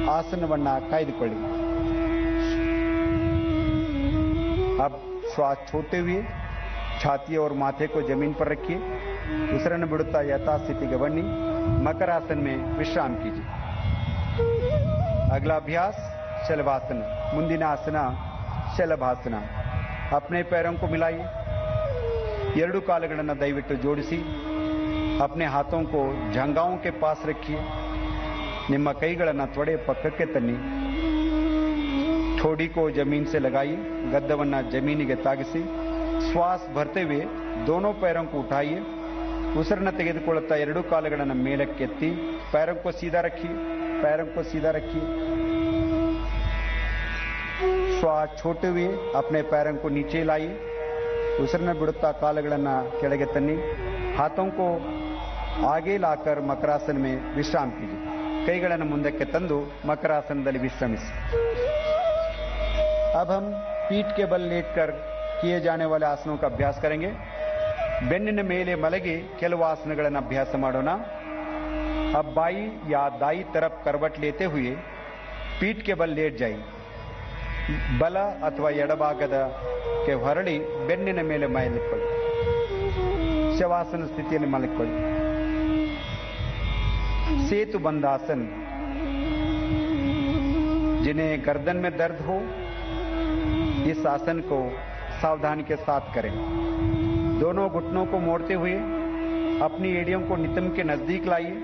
H: ಆಸನವನ್ನ ಕಾಯ್ದುಕೊಳ್ಳಿ. अब श्वास छोड़ते हुए छाती और माथे को जमीन पर रखिए. ಉಸಿರನ್ನು ಬಿಡುತ್ತಾ ಯಥಾಸ್ಥಿತಿಗೆ ಬನ್ನಿ. मकरासन में विश्राम कीजिए. अगला अभ्यास शलभासन. ಮುಂದಿನ ಆಸನ ಶಲಭಾಸನ. अपने पैरों को मिलाइए. ಎರಡು ಕಾಲುಗಳನ್ನು ದಯವಿಟ್ಟು ಜೋಡಿಸಿ. अपने हाथों को जंघाओं के पास रखिए. ನಿಮ್ಮ ಕೈಗಳನ್ನು ತೊಡೆ ಪಕ್ಕಕ್ಕೆ ತನ್ನಿ. ठोड़ी को जमीन से लगाइए. ಗದ್ದವನ್ನು ಜಮೀನಿಗೆ ತಾಗಿಸಿ. श्वास भरते हुए दोनों पैरों को उठाइए. ಉಸಿರನ್ನು ತೆಗೆದುಕೊಳ್ಳುತ್ತಾ ಎರಡು ಕಾಲುಗಳನ್ನು ಮೇಲಕ್ಕೆತ್ತಿ. पैरों को सीधा रखिए. पैरों को सीधा रखिए. श्वास छोड़ते हुए अपने पैरों को नीचे लाइए. ಉಸಿರನ್ನು ಬಿಡುತ್ತಾ ಕಾಲುಗಳನ್ನು ಕೆಳಗೆ ತನ್ನಿ. हाथों को आगे लाकर मकरासन में विश्राम कीजिए. ಕೈಗಳನ್ನು ಮುಂದಕ್ಕೆ ತಂದು ಮಕರಾಸನದಲ್ಲಿ ವಿಶ್ರಮಿಸಿ. अब हम पीठ के बल लेटकर किए जाने वाले आसनों का अभ्यास करेंगे. ಬೆನ್ನಿನ ಮೇಲೆ ಮಲಗಿ ಕೆಲವು ಆಸನಗಳನ್ನು ಅಭ್ಯಾಸ ಮಾಡೋಣ. अब बाई या दाई तरफ करवट लेते हुए पीठ के बल लेट जाइए. ಬಲ ಅಥವಾ ಎಡಭಾಗದಕ್ಕೆ ಹೊರಳಿ ಬೆನ್ನಿನ ಮೇಲೆ ಮಲಗಿಕೊಳ್ಳಿ. ಶವಾಸನ ಸ್ಥಿತಿಯಲ್ಲಿ ಮಲಗಿಕೊಳ್ಳಿ. सेतु बंधासन. जिन्हें गर्दन में दर्द हो इस आसन को सावधानी के साथ करें. दोनों घुटनों को मोड़ते हुए अपनी एड़ियों को नितंब के नजदीक लाइए.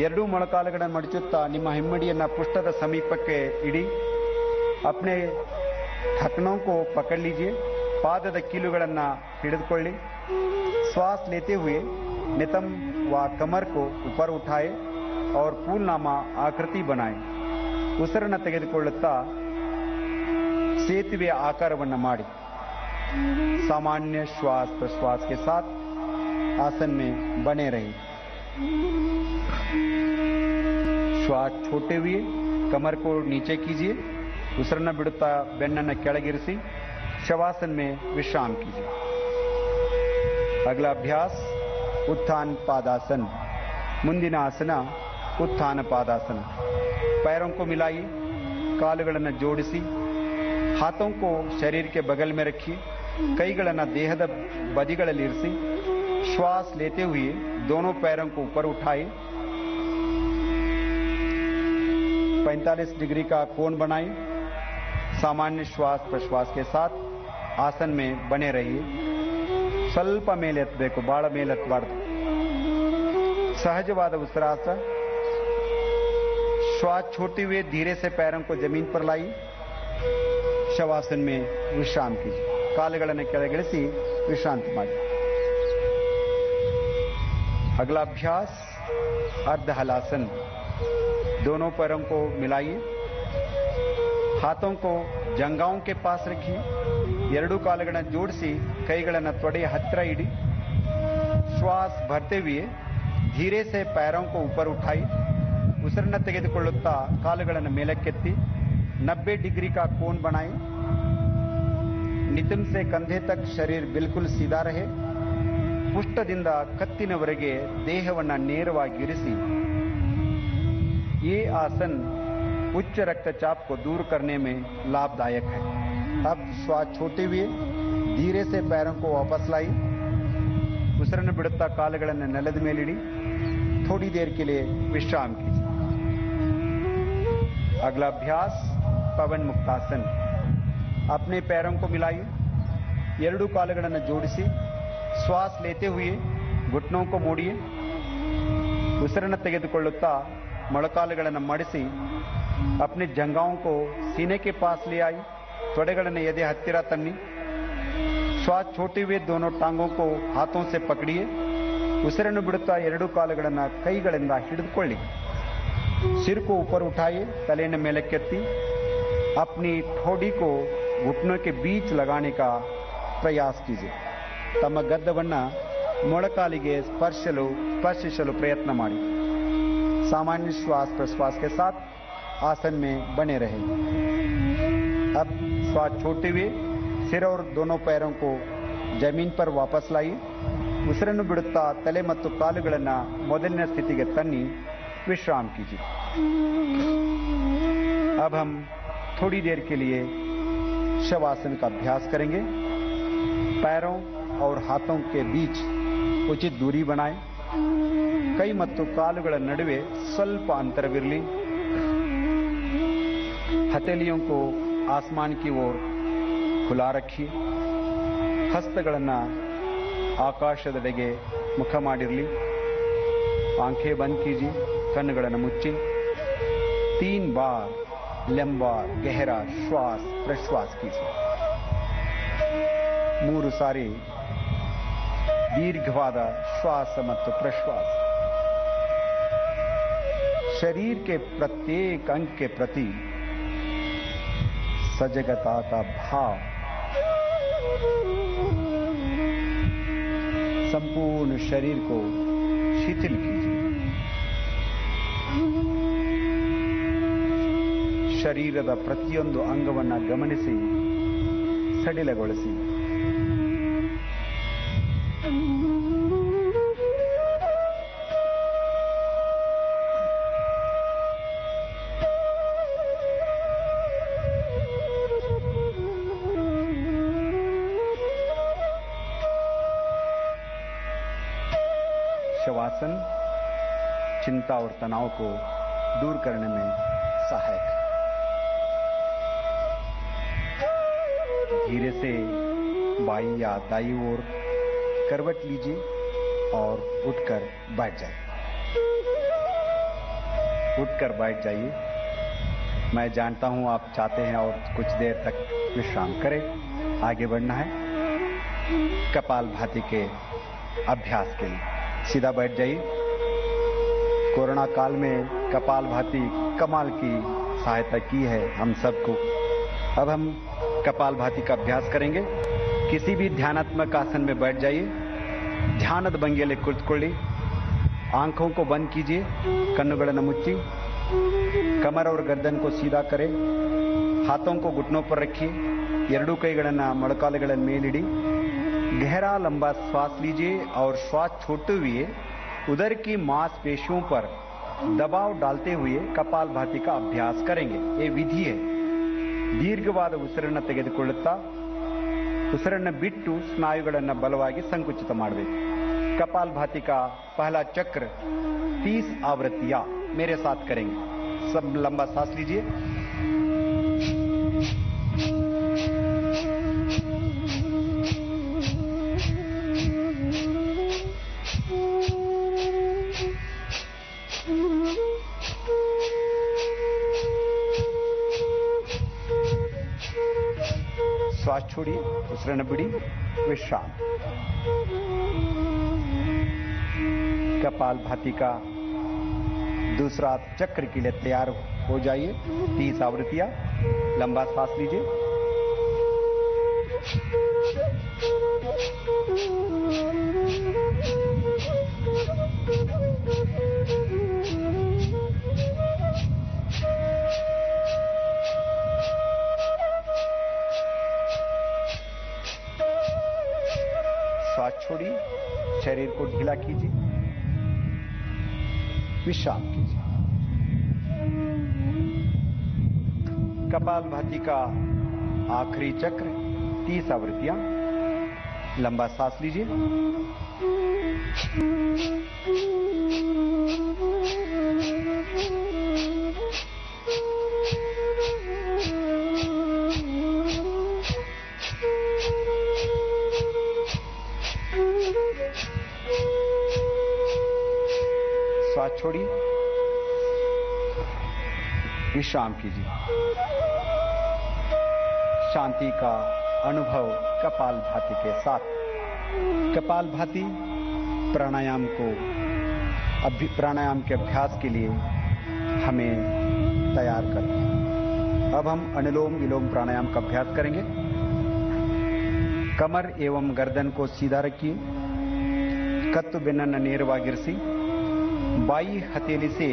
H: ಎರಡೂ ಮೊಳಕಾಲುಗಳನ್ನು ಮಡಚುತ್ತಾ ನಿಮ್ಮ ಹಿಮ್ಮಡಿಯನ್ನು ಪುಷ್ಟದ ಸಮೀಪಕ್ಕೆ ಇಡಿ. अपने ढकनों को पकड़ लीजिए. पादದ ಕೀಲುಗಳನ್ನು ಹಿಡಿದುಕೊಳ್ಳಿ. श्वास लेते हुए नितंब व कमर को ऊपर उठाए और फूलनामा आकृति बनाए. ಉಸಿರನ್ನು ತೆಗೆದುಕೊಳ್ಳುತ್ತಾ ಸೇತುವೆ ಆಕಾರವನ್ನು ಮಾಡಿ. सामान्य श्वास प्रश्वास के साथ आसन में बने रहिए. श्वास छोड़ते हुए कमर को नीचे कीजिए. ಉಸಿರನ್ನು ಬಿಡುತ್ತಾ ಬೆನ್ನನ್ನು ಕೆಳಗಿರಿಸಿ ಶವಾसन में विश्राम कीजिए. अगला अभ्यास उत्थान पादासन. ಮುಂದಿನ ಆಸನ उत्थान पादासन. पैरों को मिलाइए. ಕಾಲುಗಳನ್ನು ಜೋಡಿಸಿ. हाथों को शरीर के बगल में रखिए. ಕೈಗಳನ್ನು ದೇಹದ ಬದಿಗಳಲ್ಲಿ ಇರಿಸಿ. श्वास लेते हुए दोनों पैरों को ऊपर उठाए. 45 डिग्री का कोण बनाए. सामान्य श्वास प्रश्वास के साथ आसन में बने रहिए. ಸ್ವಲ್ಪ ಮೇಲೆ ಎತ್ತಬೇಕು, ಬಹಳ ಮೇಲೆ ಎತ್ತಬಾರದು. सहजवाद उसिरास. श्वास छोड़ते हुए धीरे से पैरों को जमीन पर लाइए. शवासन में विश्राम कीजिए. ಕಾಲುಗಳನ್ನು ಕೆಳಗಿಳಿಸಿ ವಿಶ್ರಾಂತಿ ಮಾಡಿ. अगला अभ्यास अर्ध हलासन. दोनों पैरों को मिलाइए. हाथों को जंघाओं के पास रखिए. ಎರಡೂ ಕಾಲುಗಳನ್ನು ಜೋಡಿಸಿ ಕೈಗಳನ್ನು ತೊಡೆಯ ಹತ್ತಿರ ಇಡಿ. श्वास भरते हुए धीरे से पैरों को ऊपर उठाई. ಉಸಿರನ್ನು ತೆಗೆದುಕೊಳ್ಳುತ್ತಾ ಕಾಲುಗಳನ್ನು ಮೇಲಕ್ಕೆತ್ತಿ 90 डिग्री का कोण बनाए. नितंब से कंधे तक शरीर बिल्कुल सीधा रहे. ಪುಷ್ಟದಿಂದ ಕತ್ತಿನವರೆಗೆ ದೇಹವನ್ನು ನೇರವಾಗಿ ಇರಿಸಿ. ये आसन उच्च रक्तचाप को दूर करने में लाभदायक है. अब श्वास छोड़ते हुए धीरे से पैरों को वापस लाई. ಉಸಿರನ್ನು ಬಿಡುತ್ತಾ ಕಾಲುಗಳನ್ನು ನೆಲದ ಮೇಲಿಡಿ. थोड़ी देर के लिए विश्राम कीजिए. अगला अभ्यास पवन मुक्तासन. अपने पैरों को मिलाइए. ಎರಡೂ ಕಾಲುಗಳನ್ನು ಜೋಡಿಸಿ श्वास लेते हुए घुटनों को मोड़िए ಉಸಿರನ್ನು ತೆಗೆದುಕೊಳ್ಳುತ್ತಾ ಮೊಳಕಾಲುಗಳನ್ನು ಮಡಿಸಿ अपने जंघाओं को सीने के पास ले आई ತೊಡೆಗಳನ್ನು ಎದೆ ಹತ್ತಿರ ತನ್ನಿ श्वास छोड़ते हुए दोनों टांगों को हाथों से पकड़िए ಉಸಿರನ್ನು ಬಿಡುತ್ತಾ ಎರಡು ಕಾಲುಗಳನ್ನು ಕೈಗಳಿಂದ ಹಿಡಿದುಕೊಳ್ಳಿ सिर को ऊपर उठाइए तलेಯನ್ನು ಮೇಲಕ್ಕೆತ್ತಿ अपनी ठोड़ी को घुटनों के बीच लगाने का प्रयास कीजिए तಮ್ಮ ಗದ್ದವನ್ನು ಮೊಳಕಾಲಿಗೆ स्पर्शिसಲು प्रयत्न माड़ी सामान्य श्वास प्रश्वास के साथ आसन में बने रहे अब श्वास छोड़ते हुए सिर और दोनों पैरों को जमीन पर वापस लाइए ಉಸಿರನ್ನು ಬಿಡುತ್ತಾ ತಲೆ ಮತ್ತು ಕಾಲುಗಳನ್ನು ಮೊದಲಿನ ಸ್ಥಿತಿಗೆ ತನ್ನಿ विश्राम कीजिए अब हम थोड़ी देर के लिए शवासन का अभ्यास करेंगे पैरों और हाथों के बीच उचित दूरी बनाएं कई ಮತ್ತು ಕಾಲುಗಳ ನಡುವೆ ಸ್ವಲ್ಪ ಅಂತರವಿರಲಿ हथेलियों को आसमान की ओर खुला रखिए ಹಸ್ತಗಳನ್ನು ಆಕಾಶದೆಡೆಗೆ ಮುಖ ಮಾಡಿರಲಿ आंखें बंद कीजिए कन्नुಗಳನ್ನು ಮುಚ್ಚಿ 3 बार लंबा गहरा श्वास प्रश्वास कीजिए 3 सारी दीर्घवाद श्वास ಮತ್ತು प्रश्वास शरीर के प्रत्येक अंग के प्रति सजगता का भाव संपूर्ण शरीर को शिथिल कीजिए ಶರೀರದ ಪ್ರತಿಯೊಂದು ಅಂಗವನ್ನು ಗಮನಿಸಿ ಸಡಿಲಗೊಳಿಸಿ शवासन चिंता और तनाव को दूर करने में सहायक है धीरे से बाई या दाई ओर करवट लीजिए और उठकर बैठ जाइए मैं जानता हूं आप चाहते हैं और कुछ देर तक विश्राम करें आगे बढ़ना है कपालभाति के अभ्यास के लिए सीधा बैठ जाइए कोरोना काल में कपालभाति कमाल की सहायता की है हम सबको अब हम कपालभाति का अभ्यास करेंगे किसी भी ध्यानात्मक आसन में बैठ जाइए ध्यानद भंगिಯಲ್ಲಿ ಕುಳಿತುಕೊಳ್ಳಿ आंखों को बंद कीजिए कन्नुಗಳನ್ನು ಮುಚ್ಚಿ कमर और गर्दन को सीधा करें हाथों को घुटनों पर रखिए ಎರಡೂ ಕೈಗಳನ್ನು ಮೊಳಕಾಲುಗಳ ಮೇಲಿಡಿ गहरा लंबा श्वास लीजिए और श्वास छोड़ते हुए उदर की मांसपेशियों पर दबाव डालते हुए कपालभाति का अभ्यास करेंगे ये विधि है दीर्घवाದ ಉಸಿರನ್ನು ತೆಗೆದುಕೊಳ್ಳುತ್ತಾ ಉಸಿರನ್ನು ಬಿಟ್ಟು ಸ್ನಾಯುಗಳನ್ನು ಬಲವಾಗಿ ಸಂಕುಚಿತ ಮಾಡಬೇಕು कपालभाति का पहला चक्र 30 आवृत्तियां मेरे साथ करेंगे सब लंबा सांस लीजिए श्वास छोड़िए उसिरನ್ನು बिड़ी विश्राम कपालभाति का दूसरा चक्र के लिए तैयार हो जाइए 30 आवृत्तियां लंबा सांस लीजिए श्वास छोड़िए शरीर को ढीला कीजिए विश्राम कीजिए कपालभाति का आखिरी चक्र 30 आवृत्तियां लंबा सांस लीजिए श्वास छोड़िए, विश्राम कीजिए। शांति का अनुभव कपालभाति के साथ। कपालभाति प्राणायाम के अभ्यास के लिए हमें तैयार करते हैं। अब हम अनुलोम विलोम प्राणायाम का अभ्यास करेंगे। कमर एवं गर्दन को सीधा रखिए, कत्तु बेनन्न ನೇರವಾಗಿರಿಸಿ, बाई हथेली से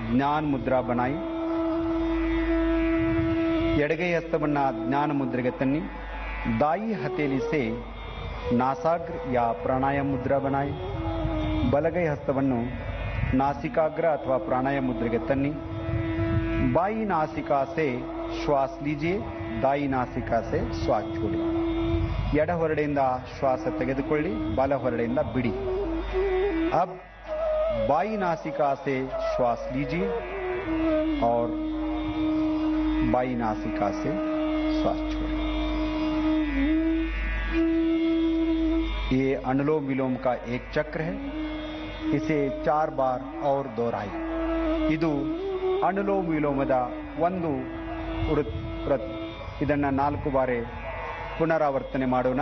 H: ज्ञान मुद्रा बनाई, ಎಡಗೈ ಹಸ್ತವನ್ನ ಜ್ಞಾನ ಮುದ್ರೆಗೆ ತನ್ನಿ, दाई हथेली से नासाग्र या प्राणायाम मुद्रा बनाई, बलगೈ हस्तವನ್ನು नासिकाग्र अथवा प्राणायाम मुद्रेಗೆ तन्नी, बाई नासिका से श्वास लीजिए, दाई नासिका से श्वास छोड़िए। ಎಡ ಹೊರಡೆಯಿಂದ ಶ್ವಾಸ ತೆಗೆದುಕೊಳ್ಳಿ, ಬಲ ಹೊರಡೆಯಿಂದ ಬಿಡಿ। अब बाई नासिका से श्वास लीजिए और बाई नासिका से श्वास छोड़िए। ये अनुलोम विलोम का एक चक्र है, इसे 4 बार और दोहराई। ಇದು अनुलोम विलोमದ ಒಂದು ಇದನ್ನ 4 ಬಾರಿ पुनरावर्तन ಮಾಡೋಣ।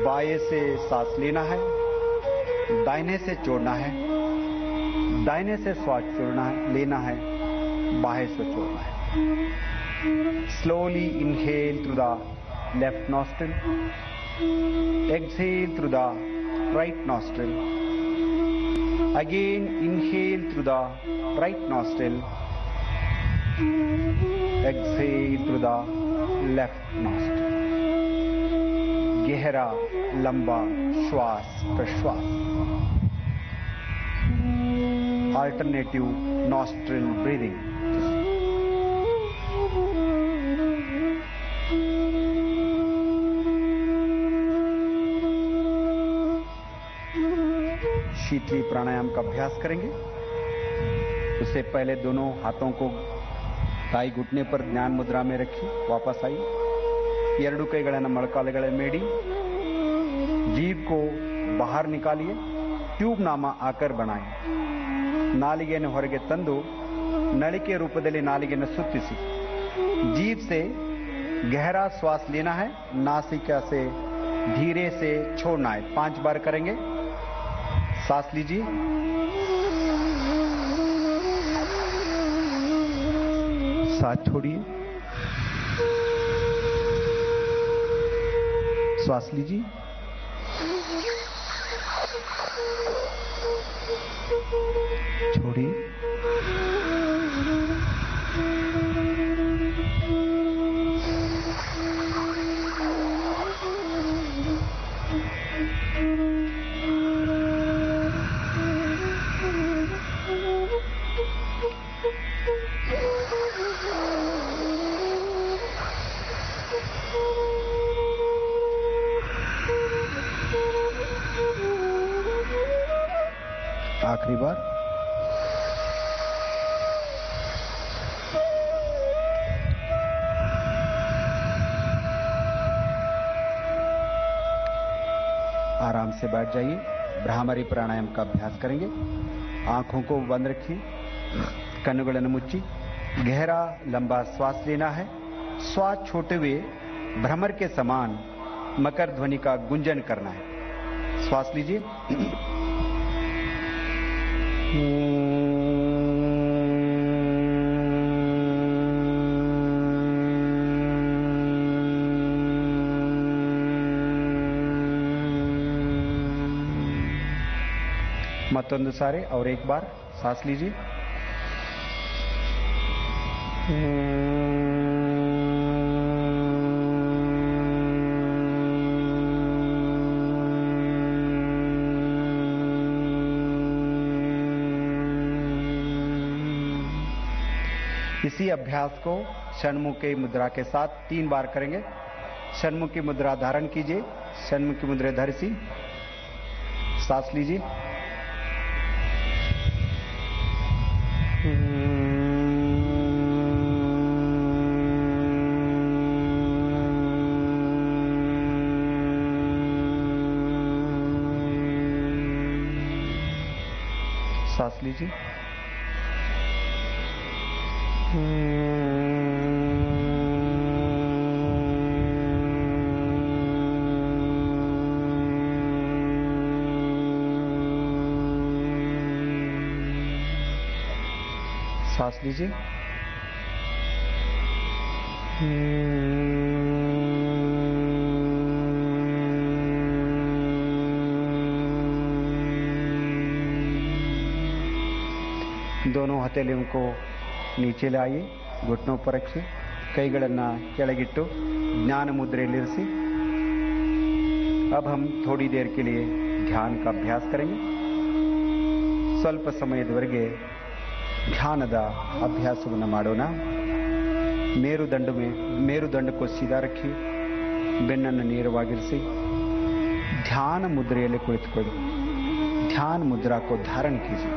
H: बाएं से सांस लेना है, दाहिने से छोड़ना है, दाहिने से श्वास छोड़ना है, लेना है, बाएं से छोड़ना है। Slowly inhale through the left nostril, exhale through the right nostril. Again inhale through the right nostril, exhale through the left nostril. गहरा लंबा श्वास प्रश्वास। Alternative nostril breathing. शीतली प्राणायाम का अभ्यास करेंगे। उससे पहले दोनों हाथों को ताई घुटने पर ध्यान मुद्रा में रखिए, वापस आई। ಎರಡು ಕೈಗಳನ್ನು ಮೊಳಕಾಲುಗಳ ಮೇಡಿ, जीभ को बाहर निकालिए, ट्यूब नामा आकर बनाएं। नालिಗೆಯನ್ನು ಹೊರಗೆ ತಂದು नळिके रूपದಲ್ಲಿ नालिಗೆಯನ್ನು सुत्तिಸಿ। जीभ से गहरा श्वास लेना है, नासिका से धीरे से छोड़ना है। 5 बार करेंगे। सांस लीजिए, सांस छोड़िए, श्वास लीजिए, छोड़िए, आखिरी बार। आराम से बैठ जाइए। भ्रामरी प्राणायाम का अभ्यास करेंगे। आंखों को बंद रखिए, कन्नुಗಳನ್ನು मुच्ची, गहरा लंबा श्वास लेना है। श्वास छोड़ते हुए भ्रमर के समान मकर ध्वनि का गुंजन करना है। श्वास लीजिए, ಮತ್ತೊಂದು ಸಾರಿ और एक बार सांस लीजिए। इसी अभ्यास को षण्मुखी मुद्रा के साथ 3 बार करेंगे। षण्मुखी मुद्रा धारण कीजिए, षण्मुखी मुद्रा धरसी, सांस लीजिए, सांस लीजिए। सांस लीजिए। दोनों हथेलियों को नीचे लाइए, घुटनों पर रखिए, ಕೈಗಳನ್ನ ಕೆಳಗಿಟ್ಟು ಜ್ಞಾನ ಮುದ್ರೆಯಲ್ಲಿರಿಸಿ। अब हम थोड़ी देर के लिए ध्यान का अभ्यास करेंगे। ಸ್ವಲ್ಪ ಸಮಯದವರೆಗೆ ಧ್ಯಾನದ ಅಭ್ಯಾಸವನ್ನು ಮಾಡೋಣ। मेरुदंड को सीधा रखिए, ಬೆನ್ನನ್ನು ನೇರವಾಗಿರಿಸಿ, ध्यान मुद्रेಯಲ್ಲಿ ಕುಳಿತುಕೊಳ್ಳಿ। ध्यान मुद्रा को धारण कीजिए।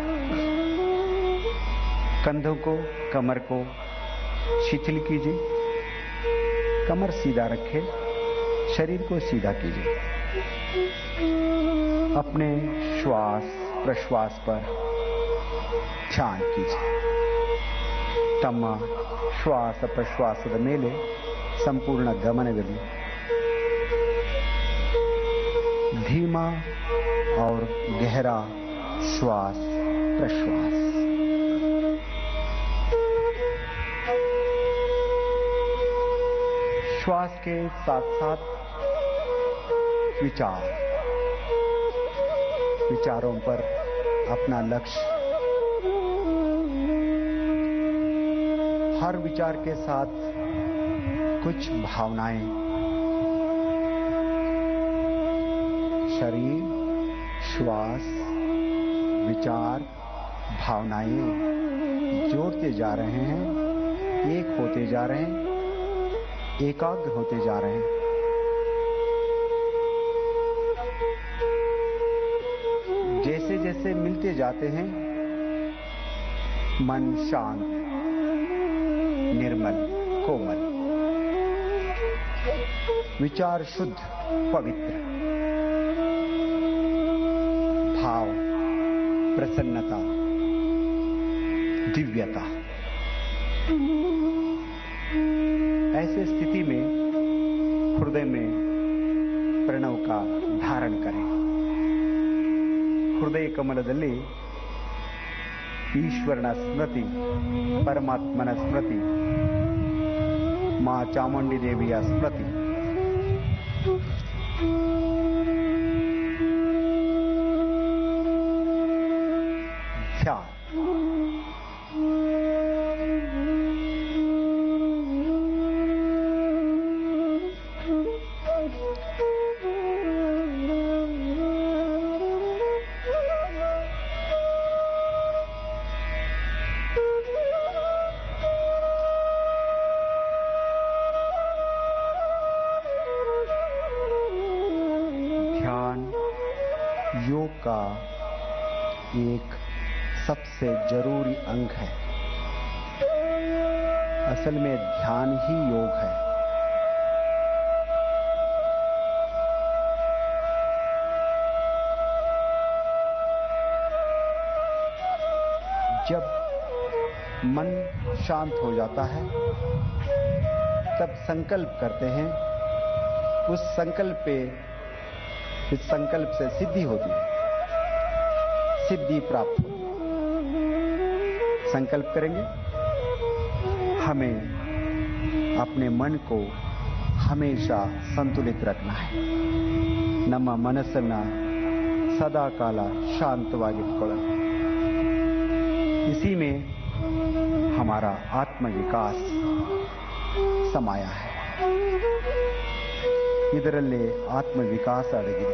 H: कंधों को, कमर को शिथिल कीजिए, कमर सीधा रखें, शरीर को सीधा कीजिए। अपने श्वास प्रश्वास पर ध्यान कीजिए। तಮ್ಮ ಶ್ವಾಸ ಪ್ರಶ್ವಾಸದ ಮೇಲೆ ಸಂಪೂರ್ಣ ಗಮನವಿರಲಿ। धीमा और गहरा श्वास प्रश्वास। श्वास के साथ साथ विचारों पर अपना लक्ष्य, हर विचार के साथ कुछ भावनाएं, शरीर, श्वास, विचार, भावनाएं जोड़ते जा रहे हैं, एक होते जा रहे हैं, एकाग्र होते जा रहे हैं। जैसे जैसे मिलते जाते हैं, मन शांत, निर्मल, कोमल, विचार शुद्ध, पवित्र, भाव, प्रसन्नता, दिव्यता। ऐसे स्थिति में हृदय में प्रणव का धारण करें। हृदय कमलದಲ್ಲಿ ಈಶ್ವರನ ಸ್ಮೃತಿ, ಪರಮಾತ್ಮನ ಸ್ಮೃತಿ, ಮಾ ಚಾಮುಂಡಿ ದೇವಿಯ ಸ್ಮೃತಿ, ಧ್ಯಾನ। योग का एक सबसे जरूरी अंग है। असल में ध्यान ही योग है। जब मन शांत हो जाता है तब संकल्प करते हैं, उस संकल्प से सिद्धि होती है, सिद्धि प्राप्त हो। संकल्प करेंगे, हमें अपने मन को हमेशा संतुलित रखना है। ನಮ್ಮ ಮನಸ್ಸನ್ನ ಸದಾ ಕಾಲ ಶಾಂತವಾಗಿಟ್ಕೊಳ್ಳೋಣ। इसी में हमारा आत्म विकास समाया है। ಇದರಲ್ಲೇ आत्म विकास अड़गिದೆ।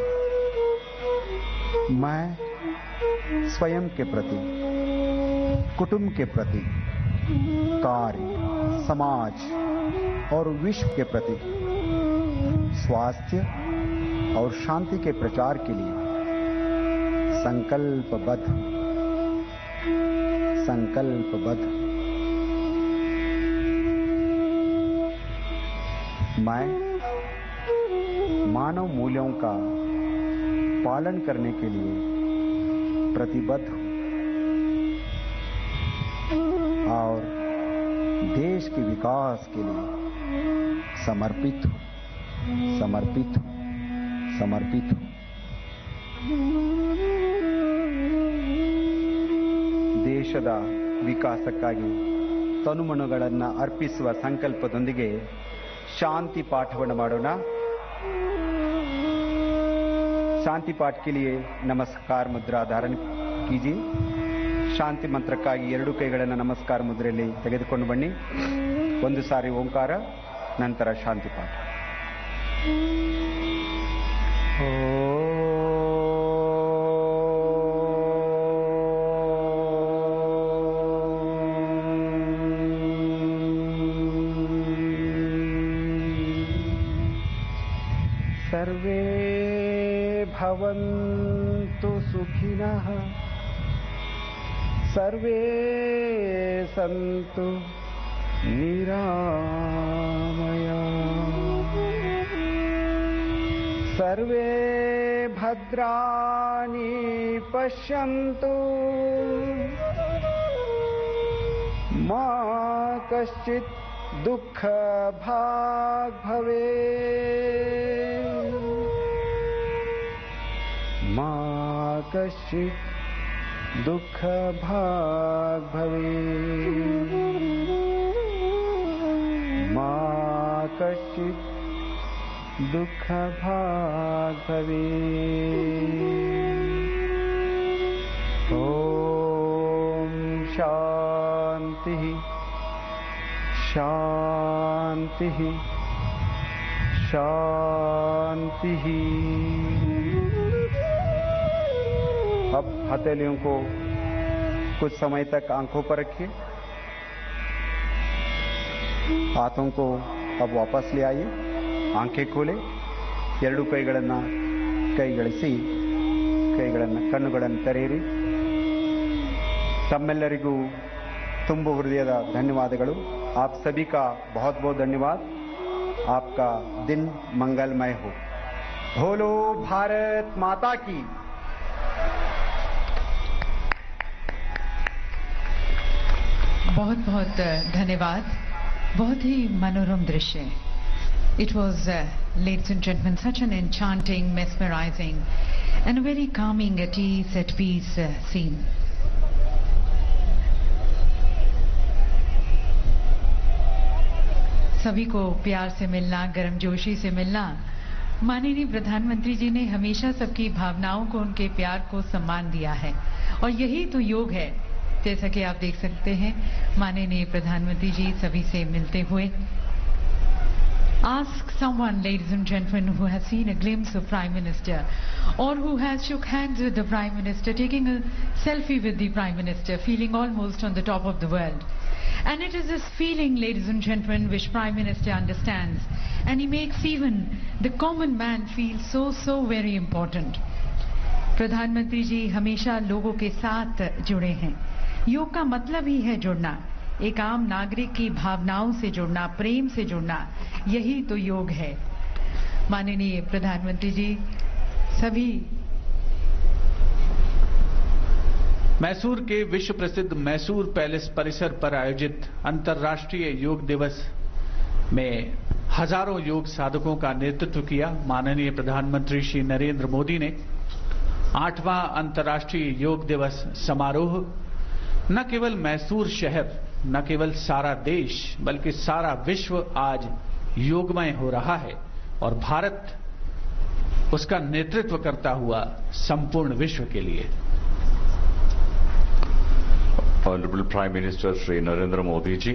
H: मैं स्वयं के प्रति, कुटुंब के प्रति, कार्य, समाज और विश्व के प्रति स्वास्थ्य और शांति के प्रचार के लिए संकल्पबद्ध। मैं मानव मूल्यों का पालन करने के लिए प्रतिबद्ध हूं। और देश के विकास के लिए समर्पित हूं, समर्पित हूं, समर्पित हूं। ದೇಶದ ವಿಕಾಸಕ್ಕಾಗಿ ತನುಮನುಗಳನ್ನು ಅರ್ಪಿಸುವ ಸಂಕಲ್ಪದೊಂದಿಗೆ शांति पाठವನ್ನು ಮಾಡೋಣ। शांति पाठ के लिए नमस्कार मुद्रा धारण कीजिए। शांति ಮಂತ್ರಕ್ಕಾಗಿ ಎರಡು ಕೈಗಳನ್ನು ನಮಸ್ಕಾರ ಮುದ್ರೆಯಲ್ಲಿ ತೆಗೆದುಕೊಂಡು ಬನ್ನಿ। ಒಂದು ಸಾರಿ ಓಂಕಾರ, ನಂತರ ಶಾಂತಿ ಪಾಠ। सर्वे भवन्तु सुखिनः, सर्वे सन्तु निरामयाः, सर्वे भद्राणि पश्यन्तु, मा कश्चित् दुःख भाग् भवेत्, मा कश्चित् दुःख भाग् भवेत्, मा कश्चित् दुःख भाग् भवेत्। ॐ शान्तिः शान्तिः शान्तिः। अब हथेलियों को कुछ समय तक आंखों पर रखिए। हाथों को अब वापस ले आइए। आंखें खोले, ಎರಡು ಕೈಗಳನ್ನು ಕೈಗಳಿಸಿ ಕಣ್ಣುಗಳನ್ನು ತೆರೆಯಿರಿ। ತಮ್ಮೆಲ್ಲರಿಗೂ ತುಂಬು ಹೃದಯದ ಧನ್ಯವಾದಗಳು। आप सभी का बहुत बहुत धन्यवाद। आपका दिन मंगलमय हो। बोलो भारत माता की।
D: बहुत बहुत धन्यवाद। बहुत ही मनोरम दृश्य। It was, ladies and gentlemen, such an enchanting, mesmerizing and a very calming, at ease, at peace scene. सभी को प्यार से मिलना, गर्मजोशी से मिलना। माननीय प्रधानमंत्री जी ने हमेशा सबकी भावनाओं को, उनके प्यार को सम्मान दिया है और यही तो योग है। जैसा कि आप देख सकते हैं, माननीय प्रधानमंत्री जी सभी से मिलते हुए। Ask someone, ladies and gentlemen, who has seen a glimpse of Prime Minister or who has shook hands with the Prime Minister, taking a selfie with the Prime Minister, feeling almost on the top of the world. And it is this feeling, ladies and gentlemen, which Prime Minister understands, and he makes even the common man feel so very important. प्रधानमंत्री जी हमेशा लोगों के साथ जुड़े हैं। योग का मतलब ही है जुड़ना, एक आम नागरिक की भावनाओं से जुड़ना, प्रेम से जुड़ना, यही तो योग है। माननीय प्रधानमंत्री जी सभी।
A: मैसूर के विश्व प्रसिद्ध मैसूर पैलेस परिसर पर आयोजित अंतर्राष्ट्रीय योग दिवस में हजारों योग साधकों का नेतृत्व किया माननीय प्रधानमंत्री श्री नरेंद्र मोदी ने। 8वां अंतर्राष्ट्रीय योग दिवस समारोह न केवल मैसूर शहर, न केवल सारा देश, बल्कि सारा विश्व आज योगमय हो रहा है और भारत उसका नेतृत्व करता हुआ संपूर्ण विश्व के लिए।
B: Honorable Prime Minister Shri Narendra Modi ji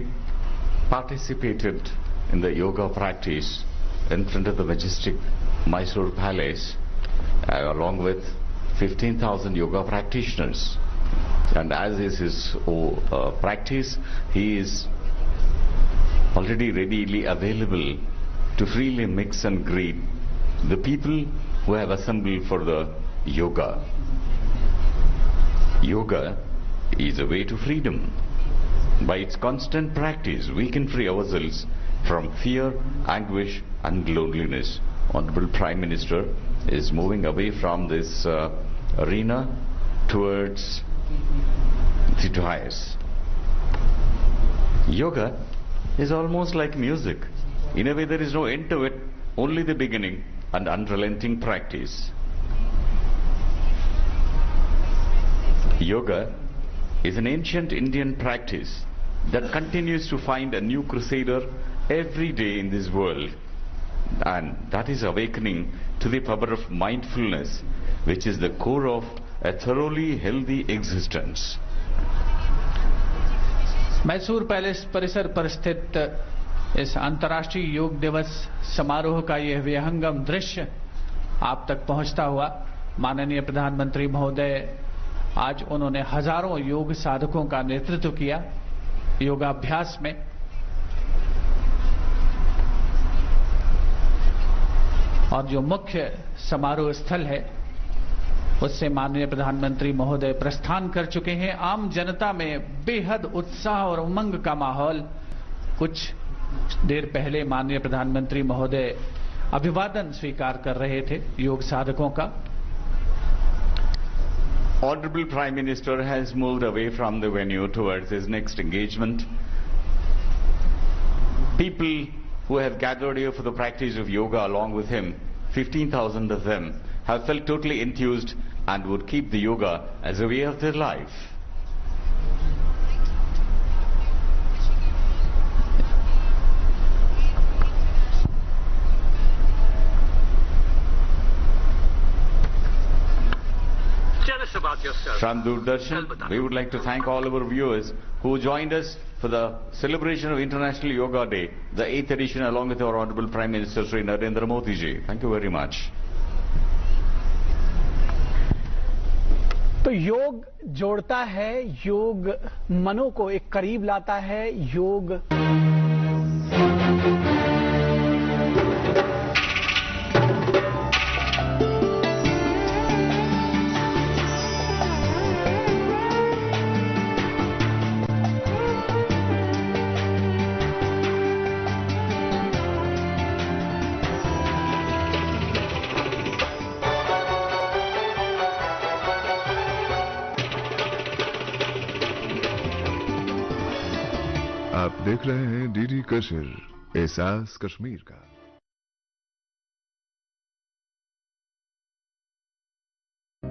B: participated in the yoga practice in front of the majestic Mysore Palace along with 15,000 yoga practitioners. And as is his practice, he is already readily available to freely mix and greet the people who have assembled for the yoga. Yoga is a way to freedom. By its constant practice, we can free ourselves from fear, anguish and loneliness. Honorable Prime Minister is moving away from this arena towards the dais. Yoga is almost like music. In a way, there is no end to it, only the beginning and unrelenting practice. Yoga is an ancient Indian practice that continues to find a new crusader every day in this world, and that is awakening to the power of mindfulness, which is the core of a thoroughly healthy existence.
A: Mysore palace परिसर पर स्थित इस अंतर्राष्ट्रीय योग दिवस समारोह का यह विहंगम दृश्य आप तक पहुंचता हुआ माननीय प्रधानमंत्री महोदय, आज उन्होंने हजारों योग साधकों का नेतृत्व किया योगाभ्यास में। और जो मुख्य समारोह स्थल है उससे माननीय प्रधानमंत्री महोदय प्रस्थान कर चुके हैं। आम जनता में बेहद उत्साह और उमंग का माहौल। कुछ देर पहले माननीय प्रधानमंत्री महोदय अभिवादन स्वीकार कर रहे थे योग साधकों का।
B: Honorable Prime Minister has moved away from the venue towards his next engagement. People who have gathered here for the practice of yoga along with him, 15,000 of them, have felt totally enthused and would keep the yoga as a way of their life. From Doordarshan, we would like to thank all our viewers who joined us for the celebration of International Yoga Day, the 8th edition, along with our Honorable Prime Minister Shri Narendra Modi ji. Thank you very much.
I: तो योग जोड़ता है, योग मनों को एक करीब लाता है, योग
J: आप देख रहे हैं डीडी कश्मीर, एहसास कश्मीर का।